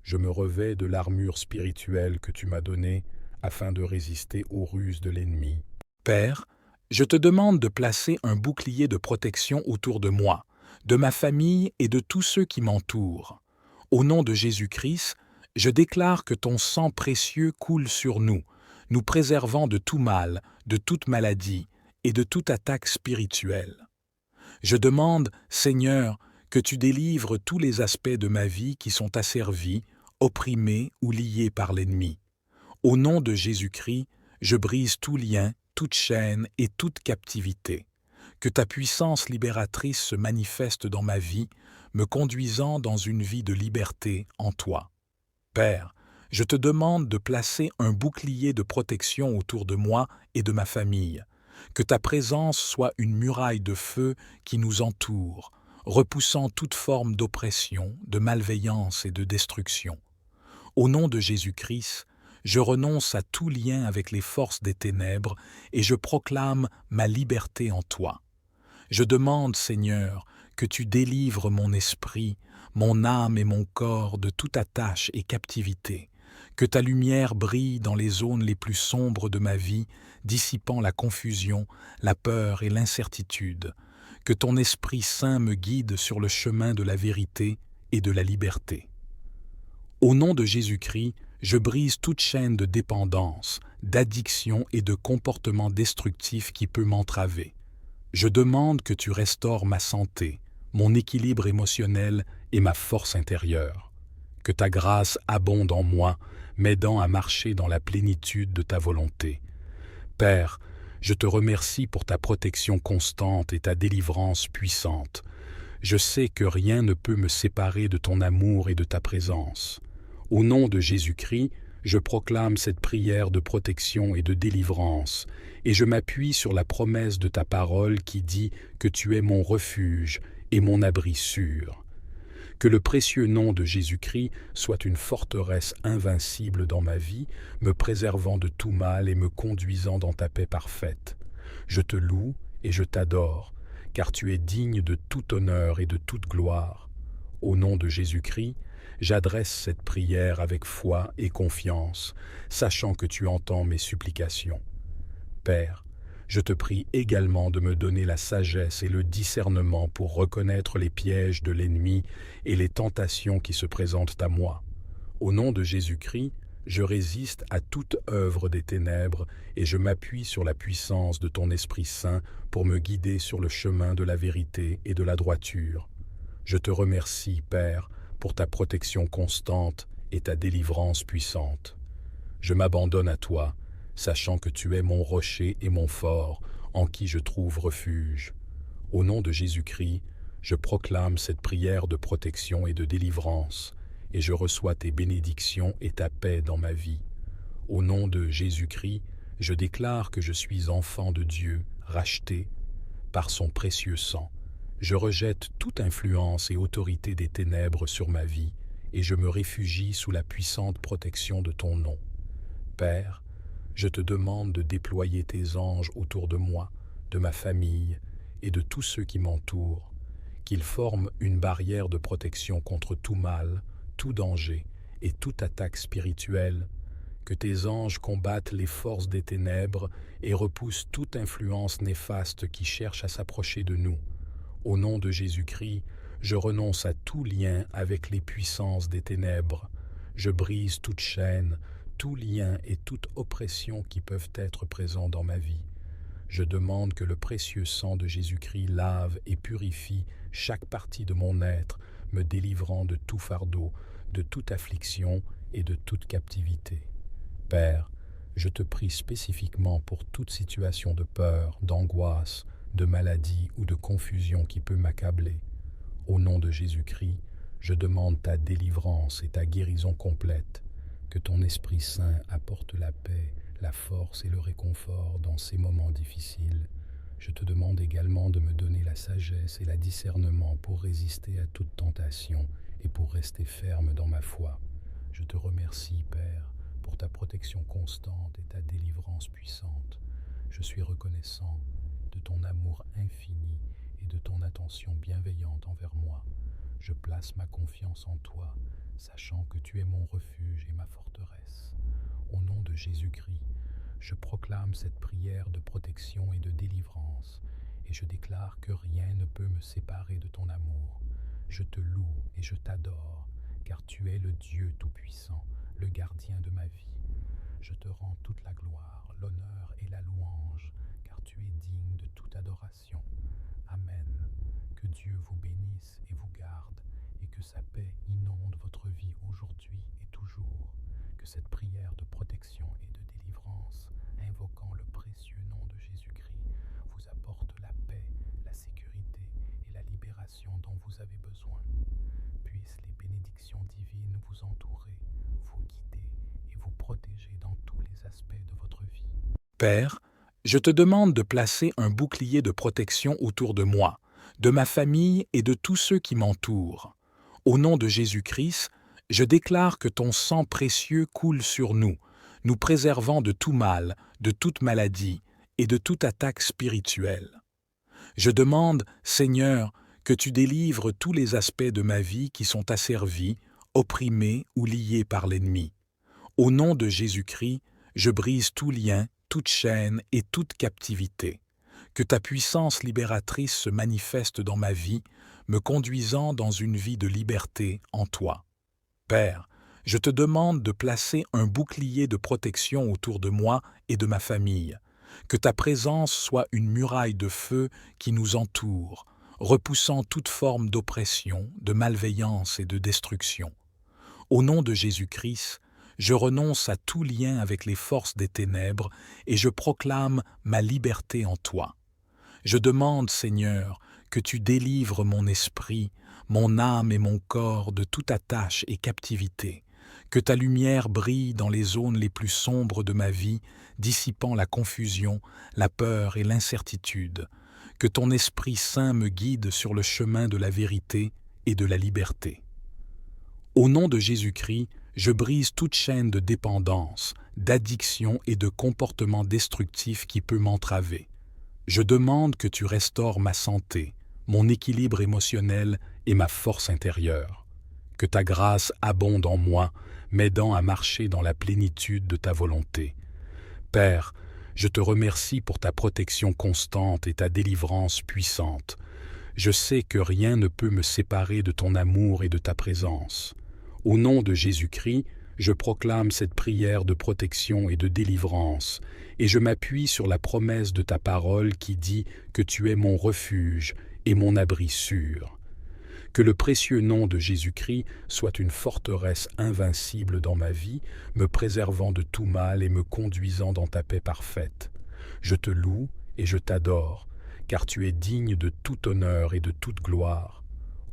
Je me revêts de l'armure spirituelle que tu m'as donnée afin de résister aux ruses de l'ennemi. Père, je te demande de placer un bouclier de protection autour de moi, de ma famille et de tous ceux qui m'entourent. Au nom de Jésus-Christ, je déclare que ton sang précieux coule sur nous, nous préservant de tout mal, de toute maladie et de toute attaque spirituelle. Je demande, Seigneur, que tu délivres tous les aspects de ma vie qui sont asservis, opprimés ou liés par l'ennemi. Au nom de Jésus-Christ, je brise tout lien, toute chaîne et toute captivité. Que ta puissance libératrice se manifeste dans ma vie, me conduisant dans une vie de liberté en toi. Père, je te demande de placer un bouclier de protection autour de moi et de ma famille. Que ta présence soit une muraille de feu qui nous entoure, repoussant toute forme d'oppression, de malveillance et de destruction. Au nom de Jésus-Christ, je renonce à tout lien avec les forces des ténèbres et je proclame ma liberté en toi. Je demande, Seigneur, que tu délivres mon esprit, mon âme et mon corps de toute attache et captivité. Que ta lumière brille dans les zones les plus sombres de ma vie, dissipant la confusion, la peur et l'incertitude. Que ton Esprit Saint me guide sur le chemin de la vérité et de la liberté. Au nom de Jésus-Christ, je brise toute chaîne de dépendance, d'addiction et de comportement destructif qui peut m'entraver. Je demande que tu restaures ma santé, mon équilibre émotionnel et ma force intérieure. Que ta grâce abonde en moi, m'aidant à marcher dans la plénitude de ta volonté. Père, je te remercie pour ta protection constante et ta délivrance puissante. Je sais que rien ne peut me séparer de ton amour et de ta présence. Au nom de Jésus-Christ, je proclame cette prière de protection et de délivrance, et je m'appuie sur la promesse de ta parole qui dit que tu es mon refuge et mon abri sûr. Que le précieux nom de Jésus-Christ soit une forteresse invincible dans ma vie, me préservant de tout mal et me conduisant dans ta paix parfaite. Je te loue et je t'adore, car tu es digne de tout honneur et de toute gloire. Au nom de Jésus-Christ, j'adresse cette prière avec foi et confiance, sachant que tu entends mes supplications. Père, je te prie également de me donner la sagesse et le discernement pour reconnaître les pièges de l'ennemi et les tentations qui se présentent à moi. Au nom de Jésus-Christ, je résiste à toute œuvre des ténèbres et je m'appuie sur la puissance de ton Esprit Saint pour me guider sur le chemin de la vérité et de la droiture. Je te remercie, Père, pour ta protection constante et ta délivrance puissante. Je m'abandonne à toi, sachant que tu es mon rocher et mon fort, en qui je trouve refuge. Au nom de Jésus-Christ, je proclame cette prière de protection et de délivrance, et je reçois tes bénédictions et ta paix dans ma vie. Au nom de Jésus-Christ, je déclare que je suis enfant de Dieu, racheté par son précieux sang. Je rejette toute influence et autorité des ténèbres sur ma vie, et je me réfugie sous la puissante protection de ton nom. Père, je te demande de déployer tes anges autour de moi, de ma famille et de tous ceux qui m'entourent, qu'ils forment une barrière de protection contre tout mal, tout danger et toute attaque spirituelle, que tes anges combattent les forces des ténèbres et repoussent toute influence néfaste qui cherche à s'approcher de nous. Au nom de Jésus-Christ, je renonce à tout lien avec les puissances des ténèbres. Je brise toute chaîne, tout lien et toute oppression qui peuvent être présents dans ma vie. Je demande que le précieux sang de Jésus-Christ lave et purifie chaque partie de mon être, me délivrant de tout fardeau, de toute affliction et de toute captivité. Père, je te prie spécifiquement pour toute situation de peur, d'angoisse, de maladie ou de confusion qui peut m'accabler. Au nom de Jésus-Christ, je demande ta délivrance et ta guérison complète. Que ton Esprit Saint apporte la paix, la force et le réconfort dans ces moments difficiles. Je te demande également de me donner la sagesse et le discernement pour résister à toute tentation et pour rester ferme dans ma foi. Je te remercie, Père, pour ta protection constante et ta délivrance puissante. Je suis reconnaissant de ton amour infini et de ton attention bienveillante envers moi. Je place ma confiance en toi, sachant que tu es mon refuge et ma forteresse. Au nom de Jésus-Christ, je proclame cette prière de protection et de délivrance, et je déclare que rien ne peut me séparer de ton amour. Je te loue et je t'adore, car tu es le Dieu Tout-Puissant, le gardien de ma vie. Je te rends toute la gloire, l'honneur et la louange, car tu es digne de toute adoration. Amen. Que Dieu vous bénisse et vous garde, et que sa paix inonde votre vie aujourd'hui et toujours. Que cette prière de protection et de délivrance, invoquant le précieux nom de Jésus-Christ, vous apporte la paix, la sécurité et la libération dont vous avez besoin. Puissent les bénédictions divines vous entourer, vous guider et vous protéger dans tous les aspects de votre vie. Père, je te demande de placer un bouclier de protection autour de moi, de ma famille et de tous ceux qui m'entourent. Au nom de Jésus-Christ, je déclare que ton sang précieux coule sur nous, nous préservant de tout mal, de toute maladie et de toute attaque spirituelle. Je demande, Seigneur, que tu délivres tous les aspects de ma vie qui sont asservis, opprimés ou liés par l'ennemi. Au nom de Jésus-Christ, je brise tout lien, toute chaîne et toute captivité. Que ta puissance libératrice se manifeste dans ma vie, me conduisant dans une vie de liberté en toi. Père, je te demande de placer un bouclier de protection autour de moi et de ma famille. Que ta présence soit une muraille de feu qui nous entoure, repoussant toute forme d'oppression, de malveillance et de destruction. Au nom de Jésus-Christ, je renonce à tout lien avec les forces des ténèbres et je proclame ma liberté en toi. Je demande, Seigneur, que tu délivres mon esprit, mon âme et mon corps de toute attache et captivité, que ta lumière brille dans les zones les plus sombres de ma vie, dissipant la confusion, la peur et l'incertitude, que ton Esprit Saint me guide sur le chemin de la vérité et de la liberté. Au nom de Jésus-Christ, je brise toute chaîne de dépendance, d'addiction et de comportement destructif qui peut m'entraver. Je demande que tu restaures ma santé, mon équilibre émotionnel et ma force intérieure. Que ta grâce abonde en moi, m'aidant à marcher dans la plénitude de ta volonté. Père, je te remercie pour ta protection constante et ta délivrance puissante. Je sais que rien ne peut me séparer de ton amour et de ta présence. Au nom de Jésus-Christ, je proclame cette prière de protection et de délivrance, et je m'appuie sur la promesse de ta parole qui dit que tu es mon refuge et mon abri sûr. Que le précieux nom de Jésus-Christ soit une forteresse invincible dans ma vie, me préservant de tout mal et me conduisant dans ta paix parfaite. Je te loue et je t'adore, car tu es digne de tout honneur et de toute gloire.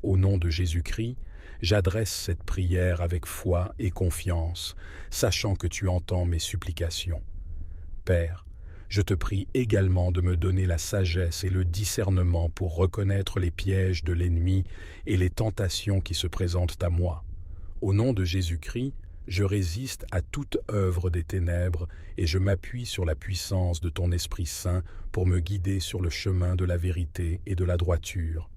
Au nom de Jésus-Christ, j'adresse cette prière avec foi et confiance, sachant que tu entends mes supplications. Père, je te prie également de me donner la sagesse et le discernement pour reconnaître les pièges de l'ennemi et les tentations qui se présentent à moi. Au nom de Jésus-Christ, je résiste à toute œuvre des ténèbres et je m'appuie sur la puissance de ton Esprit Saint pour me guider sur le chemin de la vérité et de la droiture.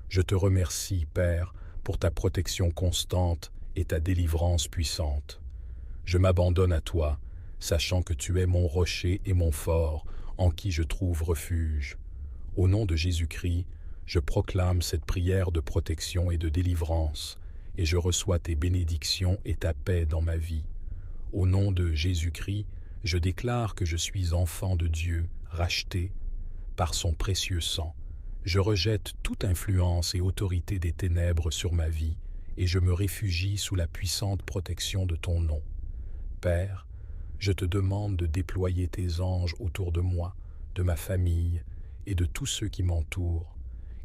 Je te remercie, Père, pour ta protection constante et ta délivrance puissante. Je m'abandonne à toi, sachant que tu es mon rocher et mon fort, en qui je trouve refuge. Au nom de Jésus-Christ, je proclame cette prière de protection et de délivrance, et je reçois tes bénédictions et ta paix dans ma vie. Au nom de Jésus-Christ, je déclare que je suis enfant de Dieu, racheté par son précieux sang. Je rejette toute influence et autorité des ténèbres sur ma vie, et je me réfugie sous la puissante protection de ton nom. Père, je te demande de déployer tes anges autour de moi, de ma famille et de tous ceux qui m'entourent,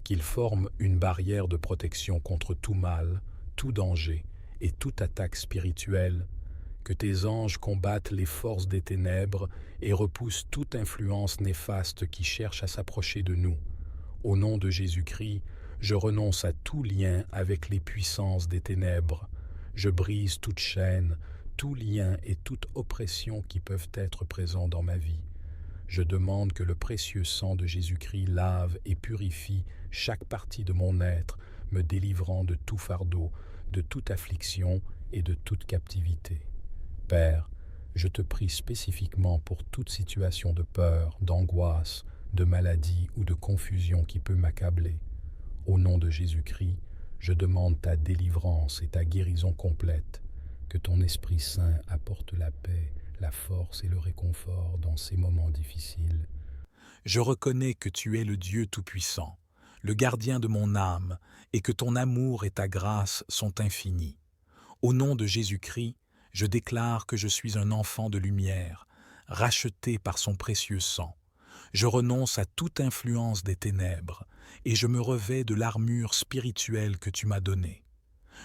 qu'ils forment une barrière de protection contre tout mal, tout danger et toute attaque spirituelle, que tes anges combattent les forces des ténèbres et repoussent toute influence néfaste qui cherche à s'approcher de nous. Au nom de Jésus-Christ, je renonce à tout lien avec les puissances des ténèbres. Je brise toute chaîne, tout lien et toute oppression qui peuvent être présents dans ma vie. Je demande que le précieux sang de Jésus-Christ lave et purifie chaque partie de mon être, me délivrant de tout fardeau, de toute affliction et de toute captivité. Père, je te prie spécifiquement pour toute situation de peur, d'angoisse, de maladie ou de confusion qui peut m'accabler. Au nom de Jésus-Christ, je demande ta délivrance et ta guérison complète, que ton Esprit Saint apporte la paix, la force et le réconfort dans ces moments difficiles. Je reconnais que tu es le Dieu Tout-Puissant, le gardien de mon âme, et que ton amour et ta grâce sont infinis. Au nom de Jésus-Christ, je déclare que je suis un enfant de lumière, racheté par son précieux sang. Je renonce à toute influence des ténèbres et je me revêts de l'armure spirituelle que tu m'as donnée.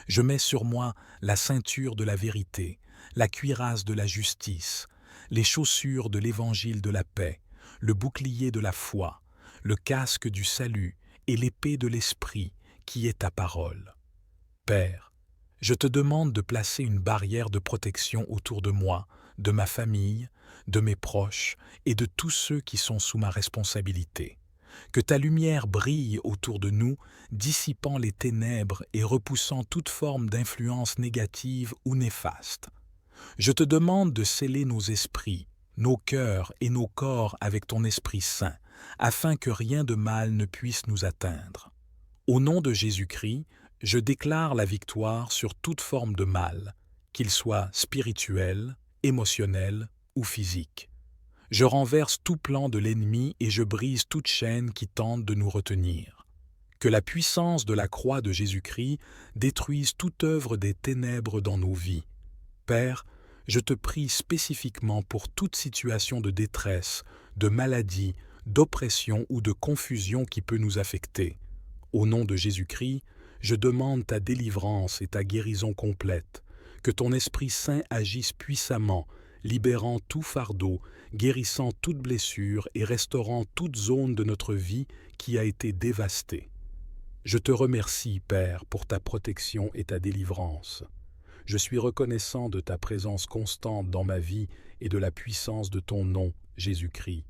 Je mets sur moi la ceinture de la vérité, la cuirasse de la justice, les chaussures de l'évangile de la paix, le bouclier de la foi, le casque du salut et l'épée de l'esprit qui est ta parole. Père, je te demande de placer une barrière de protection autour de moi, de ma famille, de mes proches et de tous ceux qui sont sous ma responsabilité. Que ta lumière brille autour de nous, dissipant les ténèbres et repoussant toute forme d'influence négative ou néfaste. Je te demande de sceller nos esprits, nos cœurs et nos corps avec ton Esprit Saint, afin que rien de mal ne puisse nous atteindre. Au nom de Jésus-Christ, je déclare la victoire sur toute forme de mal, qu'il soit spirituel, émotionnel ou physique. Je renverse tout plan de l'ennemi et je brise toute chaîne qui tente de nous retenir. Que la puissance de la croix de Jésus-Christ détruise toute œuvre des ténèbres dans nos vies. Père, je te prie spécifiquement pour toute situation de détresse, de maladie, d'oppression ou de confusion qui peut nous affecter. Au nom de Jésus-Christ, je demande ta délivrance et ta guérison complète, que ton Esprit Saint agisse puissamment, libérant tout fardeau, guérissant toute blessure et restaurant toute zone de notre vie qui a été dévastée. Je te remercie, Père, pour ta protection et ta délivrance. Je suis reconnaissant de ta présence constante dans ma vie et de la puissance de ton nom, Jésus-Christ.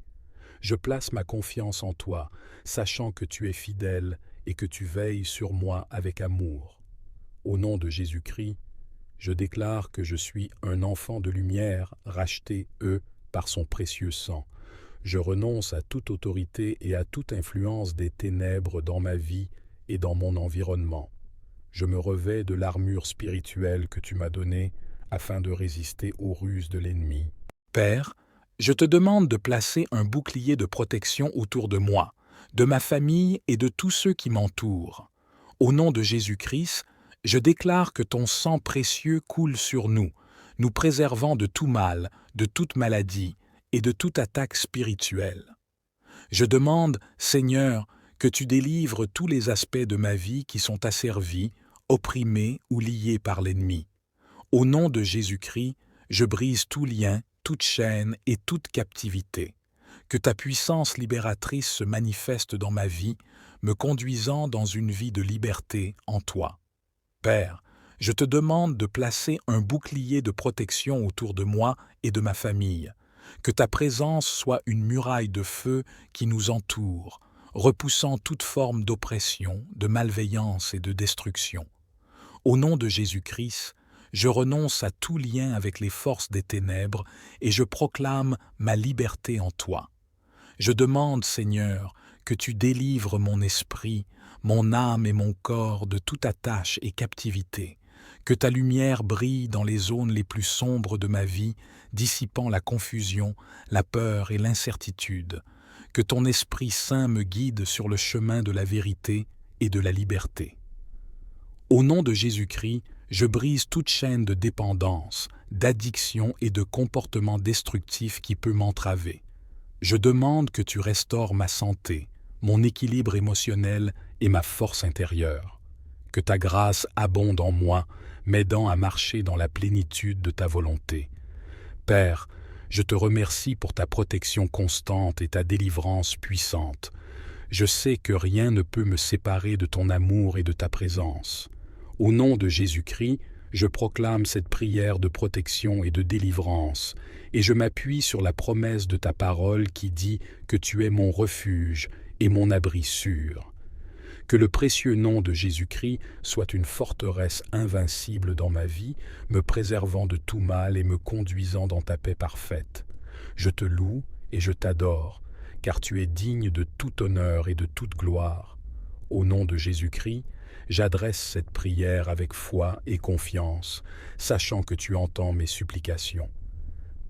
Je place ma confiance en toi, sachant que tu es fidèle et que tu veilles sur moi avec amour. Au nom de Jésus-Christ, je déclare que je suis un enfant de lumière, racheté, par son précieux sang. Je renonce à toute autorité et à toute influence des ténèbres dans ma vie et dans mon environnement. Je me revêts de l'armure spirituelle que tu m'as donnée afin de résister aux ruses de l'ennemi. Père, je te demande de placer un bouclier de protection autour de moi, de ma famille et de tous ceux qui m'entourent. Au nom de Jésus-Christ, je déclare que ton sang précieux coule sur nous, nous préservant de tout mal, de toute maladie et de toute attaque spirituelle. Je demande, Seigneur, que tu délivres tous les aspects de ma vie qui sont asservis, opprimés ou liés par l'ennemi. Au nom de Jésus-Christ, je brise tout lien, toute chaîne et toute captivité. Que ta puissance libératrice se manifeste dans ma vie, me conduisant dans une vie de liberté en toi. Père, je te demande de placer un bouclier de protection autour de moi et de ma famille. Que ta présence soit une muraille de feu qui nous entoure, repoussant toute forme d'oppression, de malveillance et de destruction. Au nom de Jésus-Christ, je renonce à tout lien avec les forces des ténèbres et je proclame ma liberté en toi. Je demande, Seigneur, que tu délivres mon esprit, mon âme et mon corps de toute attache et captivité, que ta lumière brille dans les zones les plus sombres de ma vie, dissipant la confusion, la peur et l'incertitude, que ton Esprit Saint me guide sur le chemin de la vérité et de la liberté. Au nom de Jésus-Christ, je brise toute chaîne de dépendance, d'addiction et de comportement destructif qui peut m'entraver. Je demande que tu restaures ma santé, mon équilibre émotionnel et ma force intérieure. Que ta grâce abonde en moi, m'aidant à marcher dans la plénitude de ta volonté. Père, je te remercie pour ta protection constante et ta délivrance puissante. Je sais que rien ne peut me séparer de ton amour et de ta présence. Au nom de Jésus-Christ, je proclame cette prière de protection et de délivrance, et je m'appuie sur la promesse de ta parole qui dit que tu es mon refuge et mon abri sûr. Que le précieux nom de Jésus-Christ soit une forteresse invincible dans ma vie, me préservant de tout mal et me conduisant dans ta paix parfaite. Je te loue et je t'adore, car tu es digne de tout honneur et de toute gloire. Au nom de Jésus-Christ, j'adresse cette prière avec foi et confiance, sachant que tu entends mes supplications.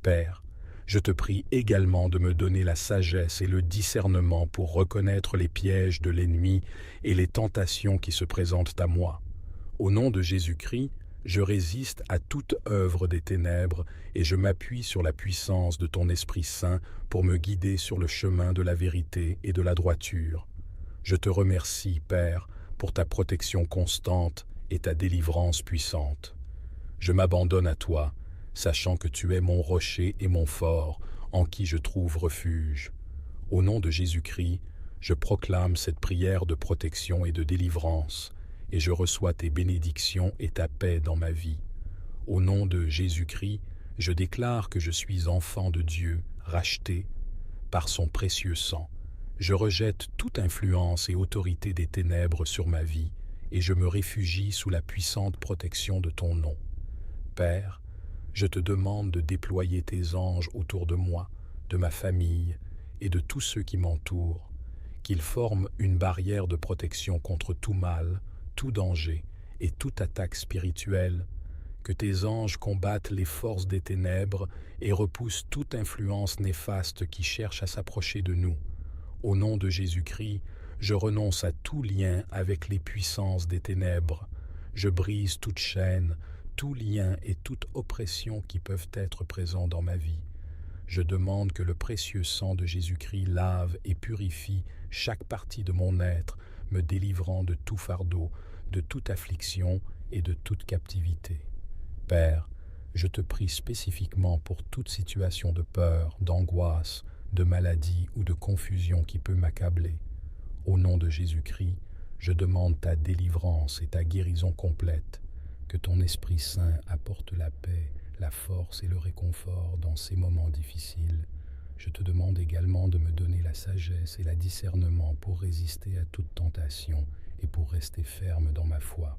Père, je te prie également de me donner la sagesse et le discernement pour reconnaître les pièges de l'ennemi et les tentations qui se présentent à moi. Au nom de Jésus-Christ, je résiste à toute œuvre des ténèbres et je m'appuie sur la puissance de ton Esprit Saint pour me guider sur le chemin de la vérité et de la droiture. Je te remercie, Père, pour ta protection constante et ta délivrance puissante. Je m'abandonne à toi, sachant que tu es mon rocher et mon fort, en qui je trouve refuge. Au nom de Jésus-Christ, je proclame cette prière de protection et de délivrance, et je reçois tes bénédictions et ta paix dans ma vie. Au nom de Jésus-Christ, je déclare que je suis enfant de Dieu, racheté par son précieux sang. Je rejette toute influence et autorité des ténèbres sur ma vie et je me réfugie sous la puissante protection de ton nom. Père, je te demande de déployer tes anges autour de moi, de ma famille et de tous ceux qui m'entourent, qu'ils forment une barrière de protection contre tout mal, tout danger et toute attaque spirituelle, que tes anges combattent les forces des ténèbres et repoussent toute influence néfaste qui cherche à s'approcher de nous. Au nom de Jésus-Christ, je renonce à tout lien avec les puissances des ténèbres. Je brise toute chaîne, tout lien et toute oppression qui peuvent être présents dans ma vie. Je demande que le précieux sang de Jésus-Christ lave et purifie chaque partie de mon être, me délivrant de tout fardeau, de toute affliction et de toute captivité. Père, je te prie spécifiquement pour toute situation de peur, d'angoisse, de maladie ou de confusion qui peut m'accabler. Au nom de Jésus-Christ, je demande ta délivrance et ta guérison complète, que ton Esprit Saint apporte la paix, la force et le réconfort dans ces moments difficiles. Je te demande également de me donner la sagesse et le discernement pour résister à toute tentation et pour rester ferme dans ma foi.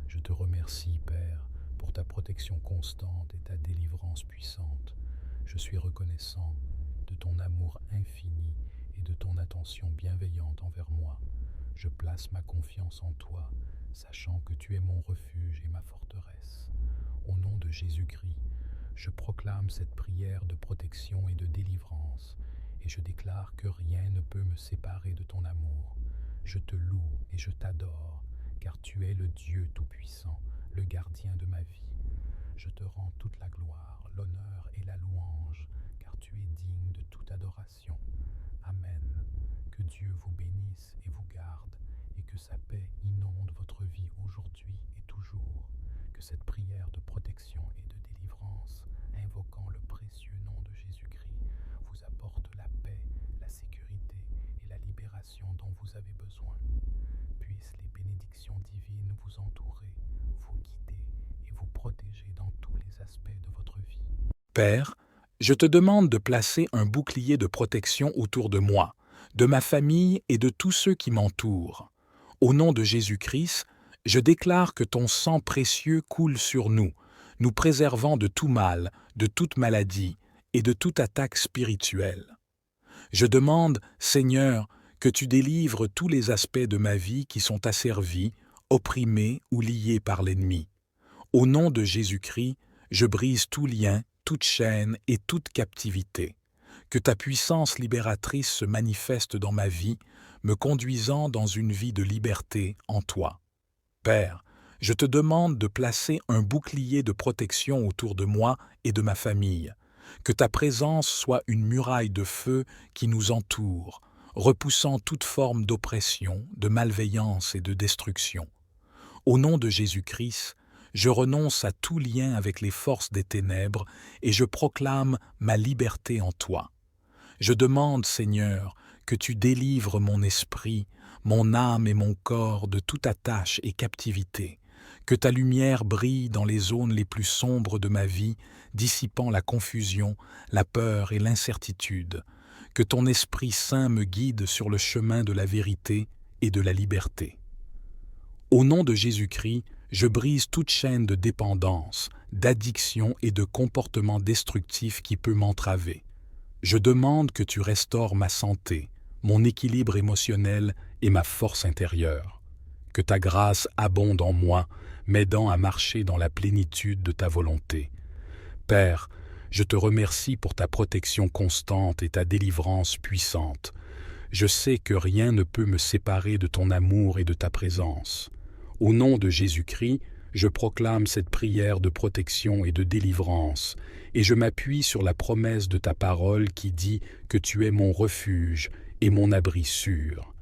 Je te remercie, Père, pour ta protection constante et ta délivrance puissante. Je suis reconnaissant de ton amour infini et de ton attention bienveillante envers moi. Je place ma confiance en toi, sachant que tu es mon refuge et ma forteresse. Au nom de Jésus-Christ, je proclame cette prière de protection et de délivrance, et je déclare que rien ne peut me séparer de ton amour. Je te loue et je t'adore, car tu es le Dieu Tout-Puissant, le gardien de ma vie. Je te rends toute la gloire, l'honneur et la louange, car tu es digne de toute adoration. Amen. Que Dieu vous bénisse et vous garde, et que sa paix inonde votre vie aujourd'hui et toujours. Que cette prière de protection et de délivrance, invoquant le précieux nom de Jésus-Christ, vous apporte la paix, la sécurité et la libération dont vous avez besoin. Puissent les bénédictions divines vous entourer, vous guider et vous protéger dans tous les aspects de votre vie. Père, je te demande de placer un bouclier de protection autour de moi, de ma famille et de tous ceux qui m'entourent. Au nom de Jésus-Christ, je déclare que ton sang précieux coule sur nous, nous préservant de tout mal, de toute maladie et de toute attaque spirituelle. Je demande, Seigneur, que tu délivres tous les aspects de ma vie qui sont asservis, opprimés ou liés par l'ennemi. Au nom de Jésus-Christ, je brise tout lien, toute chaîne et toute captivité. Que ta puissance libératrice se manifeste dans ma vie, me conduisant dans une vie de liberté en toi. Père, je te demande de placer un bouclier de protection autour de moi et de ma famille. Que ta présence soit une muraille de feu qui nous entoure, repoussant toute forme d'oppression, de malveillance et de destruction. Au nom de Jésus-Christ, je renonce à tout lien avec les forces des ténèbres et je proclame ma liberté en toi. Je demande, Seigneur, que tu délivres mon esprit, mon âme et mon corps de toute attache et captivité, que ta lumière brille dans les zones les plus sombres de ma vie, dissipant la confusion, la peur et l'incertitude, que ton Esprit Saint me guide sur le chemin de la vérité et de la liberté. Au nom de Jésus-Christ, je brise toute chaîne de dépendance, d'addiction et de comportement destructif qui peut m'entraver. Je demande que tu restaures ma santé, mon équilibre émotionnel et ma force intérieure. Que ta grâce abonde en moi, m'aidant à marcher dans la plénitude de ta volonté. Père, je te remercie pour ta protection constante et ta délivrance puissante. Je sais que rien ne peut me séparer de ton amour et de ta présence. Au nom de Jésus-Christ, je proclame cette prière de protection et de délivrance, et je m'appuie sur la promesse de ta parole qui dit que tu es mon refuge et mon abri sûr.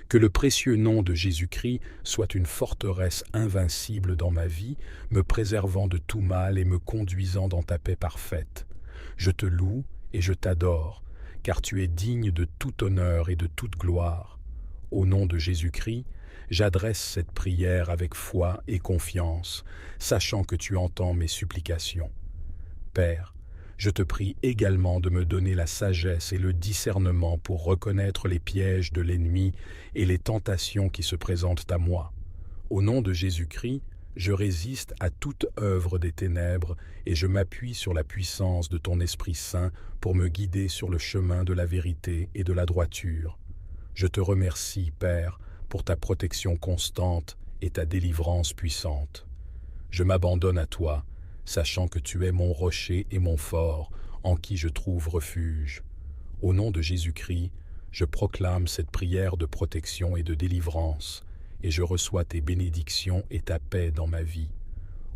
Que le précieux nom de Jésus-Christ soit une forteresse invincible dans ma vie, me préservant de tout mal et me conduisant dans ta paix parfaite. Je te loue et je t'adore, car tu es digne de tout honneur et de toute gloire. Au nom de Jésus-Christ, j'adresse cette prière avec foi et confiance, sachant que tu entends mes supplications. Père, Je te prie également de me donner la sagesse et le discernement pour reconnaître les pièges de l'ennemi et les tentations qui se présentent à moi. Au nom de Jésus-Christ, je résiste à toute œuvre des ténèbres et je m'appuie sur la puissance de ton Esprit Saint pour me guider sur le chemin de la vérité et de la droiture. Je te remercie, Père, pour ta protection constante et ta délivrance puissante. Je m'abandonne à toi, sachant que tu es mon rocher et mon fort, en qui je trouve refuge. Au nom de Jésus-Christ, je proclame cette prière de protection et de délivrance, et je reçois tes bénédictions et ta paix dans ma vie.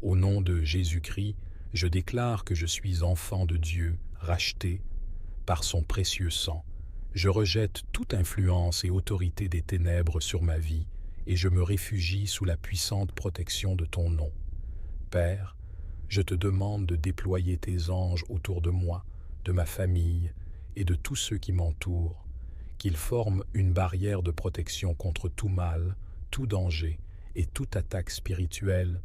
Au nom de Jésus-Christ, je déclare que je suis enfant de Dieu, racheté par son précieux sang. Je rejette toute influence et autorité des ténèbres sur ma vie, et je me réfugie sous la puissante protection de ton nom. Père, je te demande de déployer tes anges autour de moi, de ma famille et de tous ceux qui m'entourent, qu'ils forment une barrière de protection contre tout mal, tout danger et toute attaque spirituelle,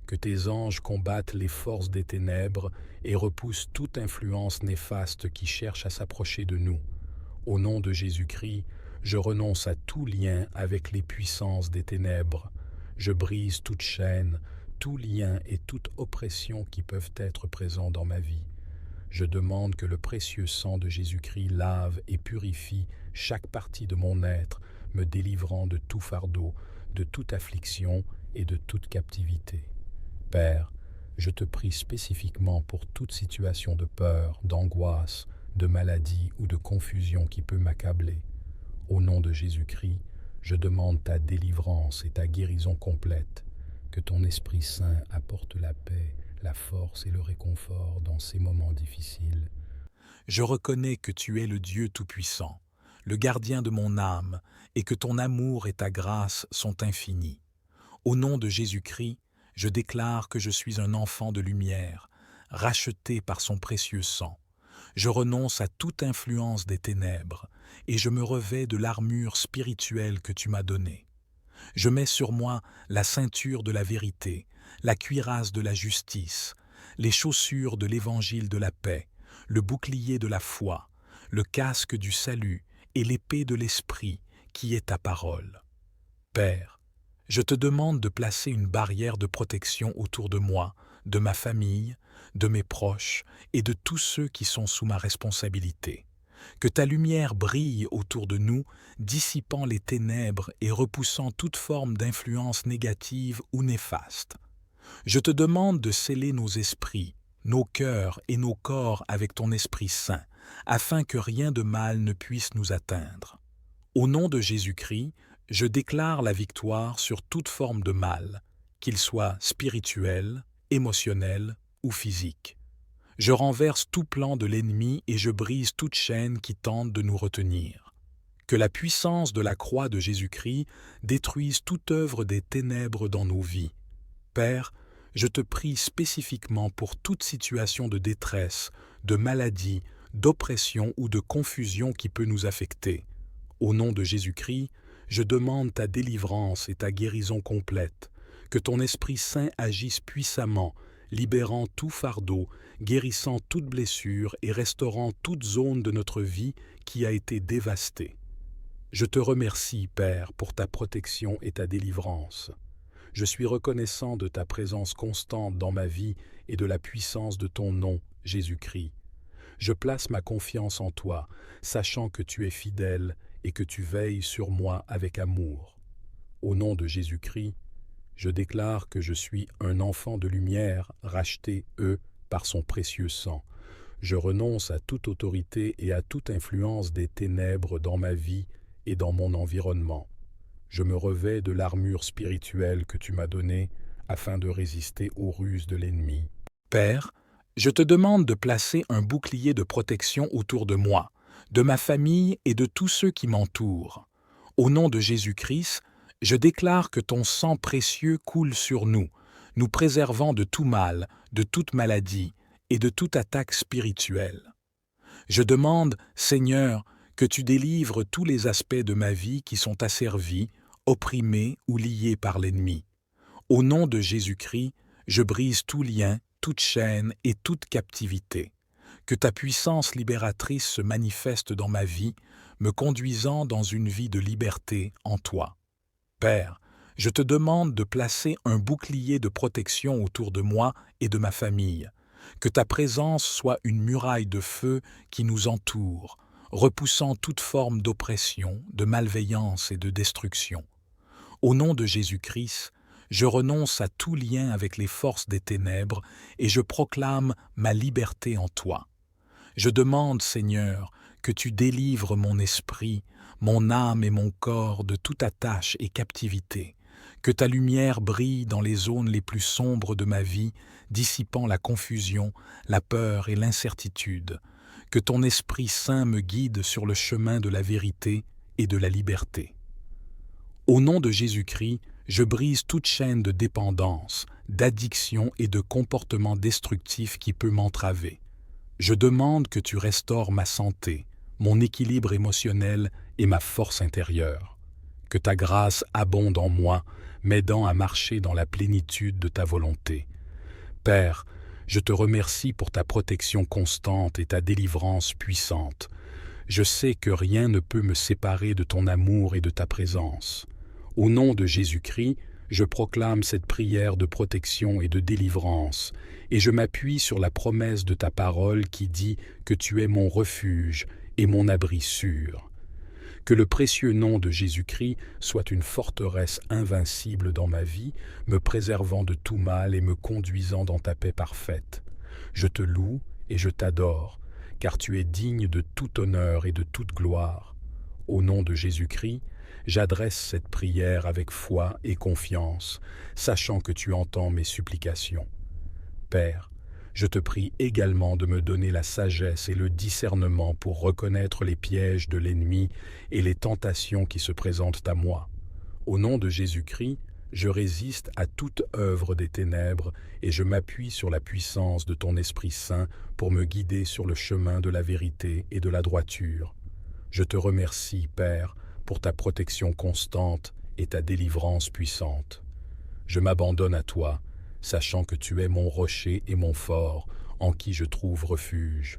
que tes anges combattent les forces des ténèbres et repoussent toute influence néfaste qui cherche à s'approcher de nous. Au nom de Jésus-Christ, je renonce à tout lien avec les puissances des ténèbres. Je brise toute chaîne, tout lien et toute oppression qui peuvent être présents dans ma vie. Je demande que le précieux sang de Jésus-Christ lave et purifie chaque partie de mon être, me délivrant de tout fardeau, de toute affliction et de toute captivité. Père, je te prie spécifiquement pour toute situation de peur, d'angoisse, de maladie ou de confusion qui peut m'accabler. Au nom de Jésus-Christ, je demande ta délivrance et ta guérison complète. Que ton Esprit Saint apporte la paix, la force et le réconfort dans ces moments difficiles. Je reconnais que tu es le Dieu Tout-Puissant, le gardien de mon âme, et que ton amour et ta grâce sont infinis. Au nom de Jésus-Christ, je déclare que je suis un enfant de lumière, racheté par son précieux sang. Je renonce à toute influence des ténèbres, et je me revêts de l'armure spirituelle que tu m'as donnée. Je mets sur moi la ceinture de la vérité, la cuirasse de la justice, les chaussures de l'évangile de la paix, le bouclier de la foi, le casque du salut et l'épée de l'esprit, qui est ta parole. Père, je te demande de placer une barrière de protection autour de moi, de ma famille, de mes proches et de tous ceux qui sont sous ma responsabilité. Que ta lumière brille autour de nous, dissipant les ténèbres et repoussant toute forme d'influence négative ou néfaste. Je te demande de sceller nos esprits, nos cœurs et nos corps avec ton Esprit Saint, afin que rien de mal ne puisse nous atteindre. Au nom de Jésus-Christ, je déclare la victoire sur toute forme de mal, qu'il soit spirituel, émotionnel ou physique. Je renverse tout plan de l'ennemi et je brise toute chaîne qui tente de nous retenir. Que la puissance de la croix de Jésus-Christ détruise toute œuvre des ténèbres dans nos vies. Père, je te prie spécifiquement pour toute situation de détresse, de maladie, d'oppression ou de confusion qui peut nous affecter. Au nom de Jésus-Christ, je demande ta délivrance et ta guérison complète. Que ton Esprit Saint agisse puissamment, libérant tout fardeau, guérissant toute blessure et restaurant toute zone de notre vie qui a été dévastée. Je te remercie, Père, pour ta protection et ta délivrance. Je suis reconnaissant de ta présence constante dans ma vie et de la puissance de ton nom, Jésus-Christ. Je place ma confiance en toi, sachant que tu es fidèle et que tu veilles sur moi avec amour. Au nom de Jésus-Christ, je déclare que je suis un enfant de lumière, racheté, par son précieux sang. Je renonce à toute autorité et à toute influence des ténèbres dans ma vie et dans mon environnement. Je me revêts de l'armure spirituelle que tu m'as donnée afin de résister aux ruses de l'ennemi. Père, je te demande de placer un bouclier de protection autour de moi, de ma famille et de tous ceux qui m'entourent. Au nom de Jésus-Christ, je déclare que ton sang précieux coule sur nous, nous préservant de tout mal, de toute maladie et de toute attaque spirituelle. Je demande, Seigneur, que tu délivres tous les aspects de ma vie qui sont asservis, opprimés ou liés par l'ennemi. Au nom de Jésus-Christ, je brise tout lien, toute chaîne et toute captivité. Que ta puissance libératrice se manifeste dans ma vie, me conduisant dans une vie de liberté en toi. Père, je te demande de placer un bouclier de protection autour de moi et de ma famille. Que ta présence soit une muraille de feu qui nous entoure, repoussant toute forme d'oppression, de malveillance et de destruction. Au nom de Jésus-Christ, je renonce à tout lien avec les forces des ténèbres et je proclame ma liberté en toi. Je demande, Seigneur, que tu délivres mon esprit, mon âme et mon corps de toute attache et captivité, que ta lumière brille dans les zones les plus sombres de ma vie, dissipant la confusion, la peur et l'incertitude, que ton Esprit Saint me guide sur le chemin de la vérité et de la liberté. Au nom de Jésus-Christ, je brise toute chaîne de dépendance, d'addiction et de comportement destructif qui peut m'entraver. Je demande que tu restaures ma santé, mon équilibre émotionnel et ma force intérieure. Que ta grâce abonde en moi, m'aidant à marcher dans la plénitude de ta volonté. Père, je te remercie pour ta protection constante et ta délivrance puissante. Je sais que rien ne peut me séparer de ton amour et de ta présence. Au nom de Jésus-Christ, je proclame cette prière de protection et de délivrance, et je m'appuie sur la promesse de ta parole qui dit que tu es mon refuge et mon abri sûr. Que le précieux nom de Jésus-Christ soit une forteresse invincible dans ma vie, me préservant de tout mal et me conduisant dans ta paix parfaite. Je te loue et je t'adore, car tu es digne de tout honneur et de toute gloire. Au nom de Jésus-Christ, j'adresse cette prière avec foi et confiance, sachant que tu entends mes supplications. Père, je te prie également de me donner la sagesse et le discernement pour reconnaître les pièges de l'ennemi et les tentations qui se présentent à moi. Au nom de Jésus-Christ, je résiste à toute œuvre des ténèbres et je m'appuie sur la puissance de ton Esprit Saint pour me guider sur le chemin de la vérité et de la droiture. Je te remercie, Père, pour ta protection constante et ta délivrance puissante. Je m'abandonne à toi, sachant que tu es mon rocher et mon fort, en qui je trouve refuge.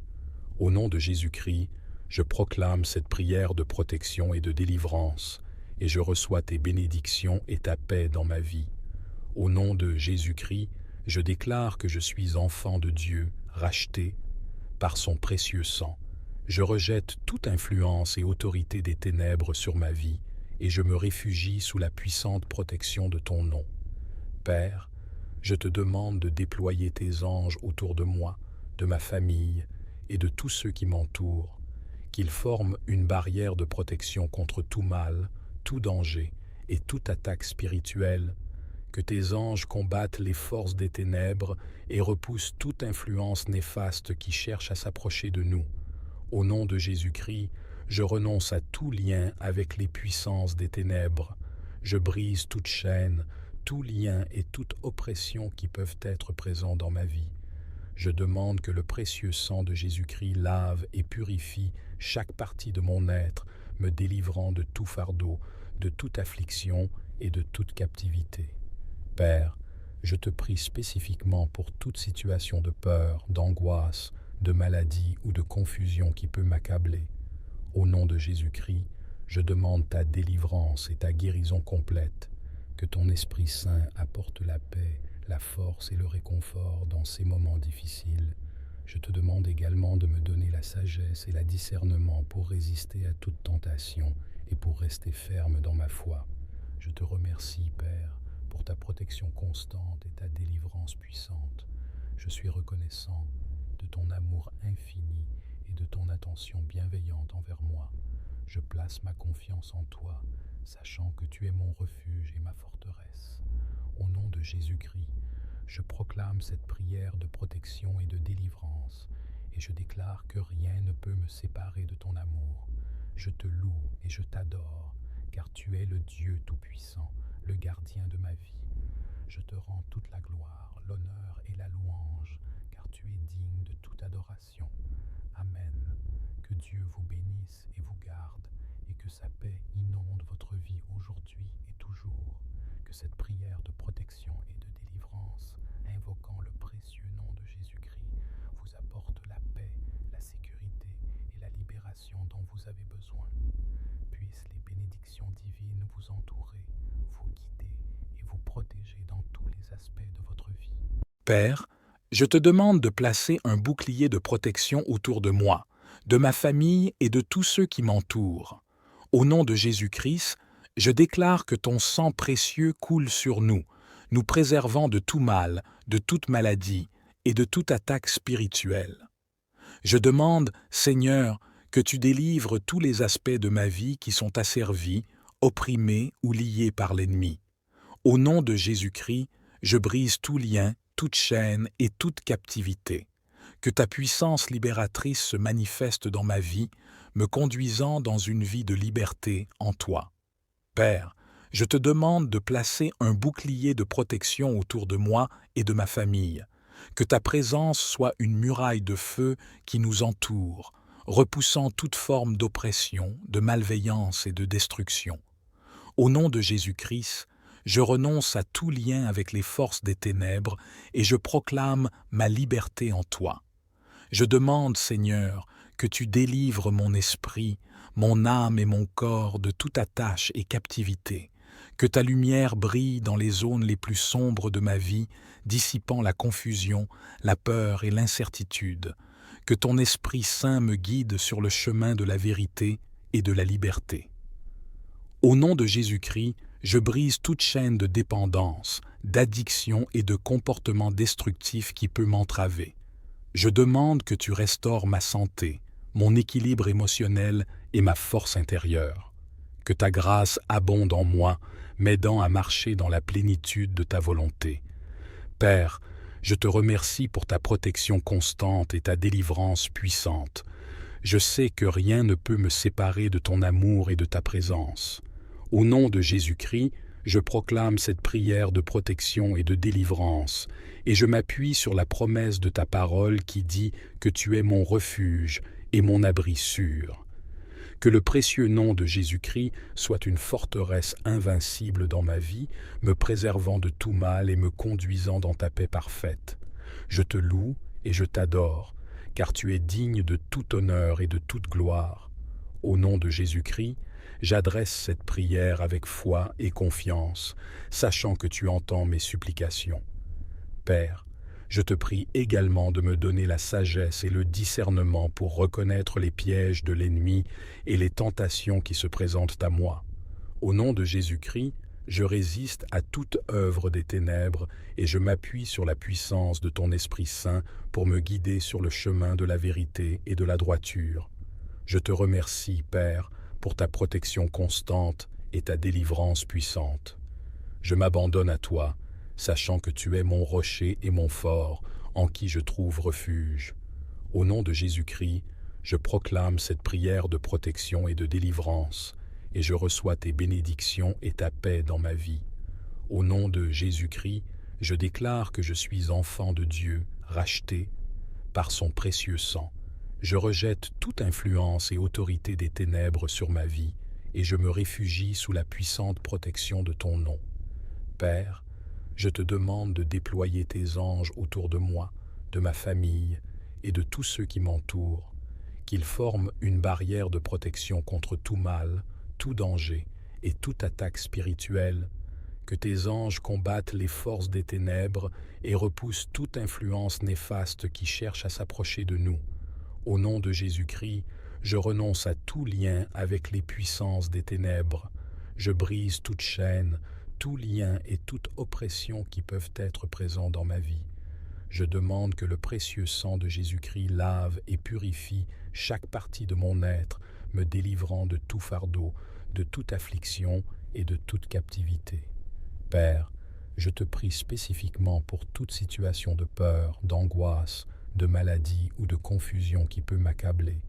Au nom de Jésus-Christ, je proclame cette prière de protection et de délivrance, et je reçois tes bénédictions et ta paix dans ma vie. Au nom de Jésus-Christ, je déclare que je suis enfant de Dieu, racheté par son précieux sang. Je rejette toute influence et autorité des ténèbres sur ma vie, et je me réfugie sous la puissante protection de ton nom. Père, je te demande de déployer tes anges autour de moi, de ma famille et de tous ceux qui m'entourent, qu'ils forment une barrière de protection contre tout mal, tout danger et toute attaque spirituelle, que tes anges combattent les forces des ténèbres et repoussent toute influence néfaste qui cherche à s'approcher de nous. Au nom de Jésus-Christ, je renonce à tout lien avec les puissances des ténèbres. Je brise toute chaîne, tout lien et toute oppression qui peuvent être présents dans ma vie. Je demande que le précieux sang de Jésus-Christ lave et purifie chaque partie de mon être, me délivrant de tout fardeau, de toute affliction et de toute captivité. Père, je te prie spécifiquement pour toute situation de peur, d'angoisse, de maladie ou de confusion qui peut m'accabler. Au nom de Jésus-Christ, je demande ta délivrance et ta guérison complète, que ton Esprit Saint apporte la paix, la force et le réconfort dans ces moments difficiles. Je te demande également de me donner la sagesse et le discernement pour résister à toute tentation et pour rester ferme dans ma foi. Je te remercie, Père, pour ta protection constante et ta délivrance puissante. Je suis reconnaissant de ton amour infini et de ton attention bienveillante envers moi. Je place ma confiance en toi, sachant que tu es mon refuge et ma forteresse. Au nom de Jésus-Christ, je proclame cette prière de protection et de délivrance, et je déclare que rien ne peut me séparer de ton amour. Je te loue et je t'adore, car tu es le Dieu Tout-Puissant, le gardien de ma vie. Je te rends toute la gloire, l'honneur et la louange, car tu es digne de toute adoration. Amen. Que Dieu vous bénisse et vous garde, et que sa paix inonde votre vie aujourd'hui et toujours. Que cette prière de protection et de délivrance, invoquant le précieux nom de Jésus-Christ, vous apporte la paix, avez besoin. Puissent les bénédictions divines vous entourer, vous guider et vous protéger dans tous les aspects de votre vie. Père, je te demande de placer un bouclier de protection autour de moi, de ma famille et de tous ceux qui m'entourent. Au nom de Jésus-Christ, je déclare que ton sang précieux coule sur nous, nous préservant de tout mal, de toute maladie et de toute attaque spirituelle. Je demande, Seigneur, que tu délivres tous les aspects de ma vie qui sont asservis, opprimés ou liés par l'ennemi. Au nom de Jésus-Christ, je brise tout lien, toute chaîne et toute captivité. Que ta puissance libératrice se manifeste dans ma vie, me conduisant dans une vie de liberté en toi. Père, je te demande de placer un bouclier de protection autour de moi et de ma famille. Que ta présence soit une muraille de feu qui nous entoure, repoussant toute forme d'oppression, de malveillance et de destruction. Au nom de Jésus-Christ, je renonce à tout lien avec les forces des ténèbres et je proclame ma liberté en toi. Je demande, Seigneur, que tu délivres mon esprit, mon âme et mon corps de toute attache et captivité, que ta lumière brille dans les zones les plus sombres de ma vie, dissipant la confusion, la peur et l'incertitude, que ton Esprit Saint me guide sur le chemin de la vérité et de la liberté. Au nom de Jésus-Christ, je brise toute chaîne de dépendance, d'addiction et de comportement destructif qui peut m'entraver. Je demande que tu restaures ma santé, mon équilibre émotionnel et ma force intérieure. Que ta grâce abonde en moi, m'aidant à marcher dans la plénitude de ta volonté. Père, je te remercie pour ta protection constante et ta délivrance puissante. Je sais que rien ne peut me séparer de ton amour et de ta présence. Au nom de Jésus-Christ, je proclame cette prière de protection et de délivrance, et je m'appuie sur la promesse de ta parole qui dit que tu es mon refuge et mon abri sûr. Que le précieux nom de Jésus-Christ soit une forteresse invincible dans ma vie, me préservant de tout mal et me conduisant dans ta paix parfaite. Je te loue et je t'adore, car tu es digne de tout honneur et de toute gloire. Au nom de Jésus-Christ, j'adresse cette prière avec foi et confiance, sachant que tu entends mes supplications. Père, je te prie également de me donner la sagesse et le discernement pour reconnaître les pièges de l'ennemi et les tentations qui se présentent à moi. Au nom de Jésus-Christ, je résiste à toute œuvre des ténèbres et je m'appuie sur la puissance de ton Esprit Saint pour me guider sur le chemin de la vérité et de la droiture. Je te remercie, Père, pour ta protection constante et ta délivrance puissante. Je m'abandonne à toi, sachant que tu es mon rocher et mon fort, en qui je trouve refuge. Au nom de Jésus-Christ, je proclame cette prière de protection et de délivrance, et je reçois tes bénédictions et ta paix dans ma vie. Au nom de Jésus-Christ, je déclare que je suis enfant de Dieu, racheté par son précieux sang. Je rejette toute influence et autorité des ténèbres sur ma vie, et je me réfugie sous la puissante protection de ton nom. Père, je te demande de déployer tes anges autour de moi, de ma famille et de tous ceux qui m'entourent, qu'ils forment une barrière de protection contre tout mal, tout danger et toute attaque spirituelle, que tes anges combattent les forces des ténèbres et repoussent toute influence néfaste qui cherche à s'approcher de nous. Au nom de Jésus-Christ, je renonce à tout lien avec les puissances des ténèbres. Je brise toute chaîne, tout lien et toute oppression qui peuvent être présents dans ma vie. Je demande que le précieux sang de Jésus-Christ lave et purifie chaque partie de mon être, me délivrant de tout fardeau, de toute affliction et de toute captivité. Père, je te prie spécifiquement pour toute situation de peur, d'angoisse, de maladie ou de confusion qui peut m'accabler.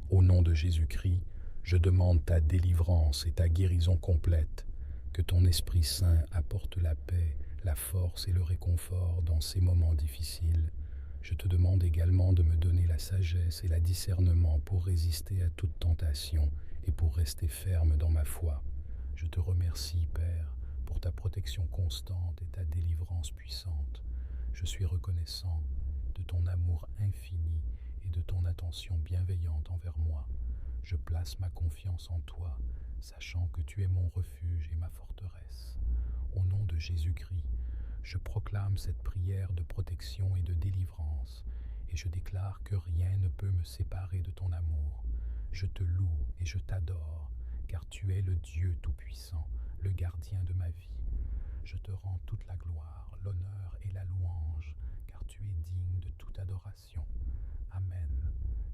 Au nom de Jésus-Christ, je demande ta délivrance et ta guérison complète. Que ton Esprit Saint apporte la paix, la force et le réconfort dans ces moments difficiles. Je te demande également de me donner la sagesse et le discernement pour résister à toute tentation et pour rester ferme dans ma foi. Je te remercie, Père, pour ta protection constante et ta délivrance puissante. Je suis reconnaissant de ton amour infini et de ton attention bienveillante envers moi. Je place ma confiance en toi, sachant que tu es mon refuge et ma forteresse. Au nom de Jésus-Christ, je proclame cette prière de protection et de délivrance, et je déclare que rien ne peut me séparer de ton amour. Je te loue et je t'adore, car tu es le Dieu Tout-Puissant, le gardien de ma vie. Je te rends toute la gloire, l'honneur et la louange, car tu es digne de toute adoration. Amen.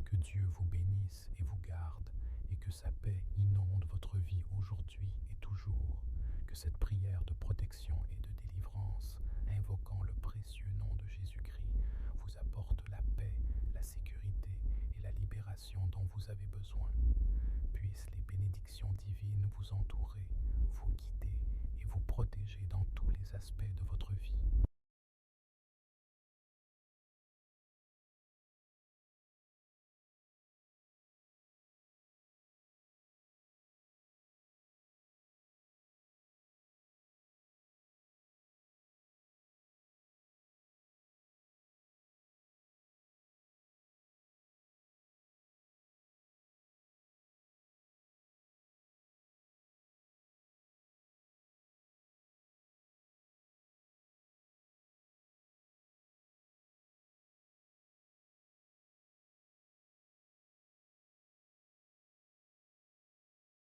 Que Dieu vous bénisse et vous garde, et que sa paix inonde votre vie aujourd'hui et toujours. Que cette prière de protection et de délivrance, invoquant le précieux nom de Jésus-Christ, vous apporte la paix, la sécurité et la libération dont vous avez besoin. Puissent les bénédictions divines vous entourer, vous guider et vous protéger dans tous les aspects de votre vie.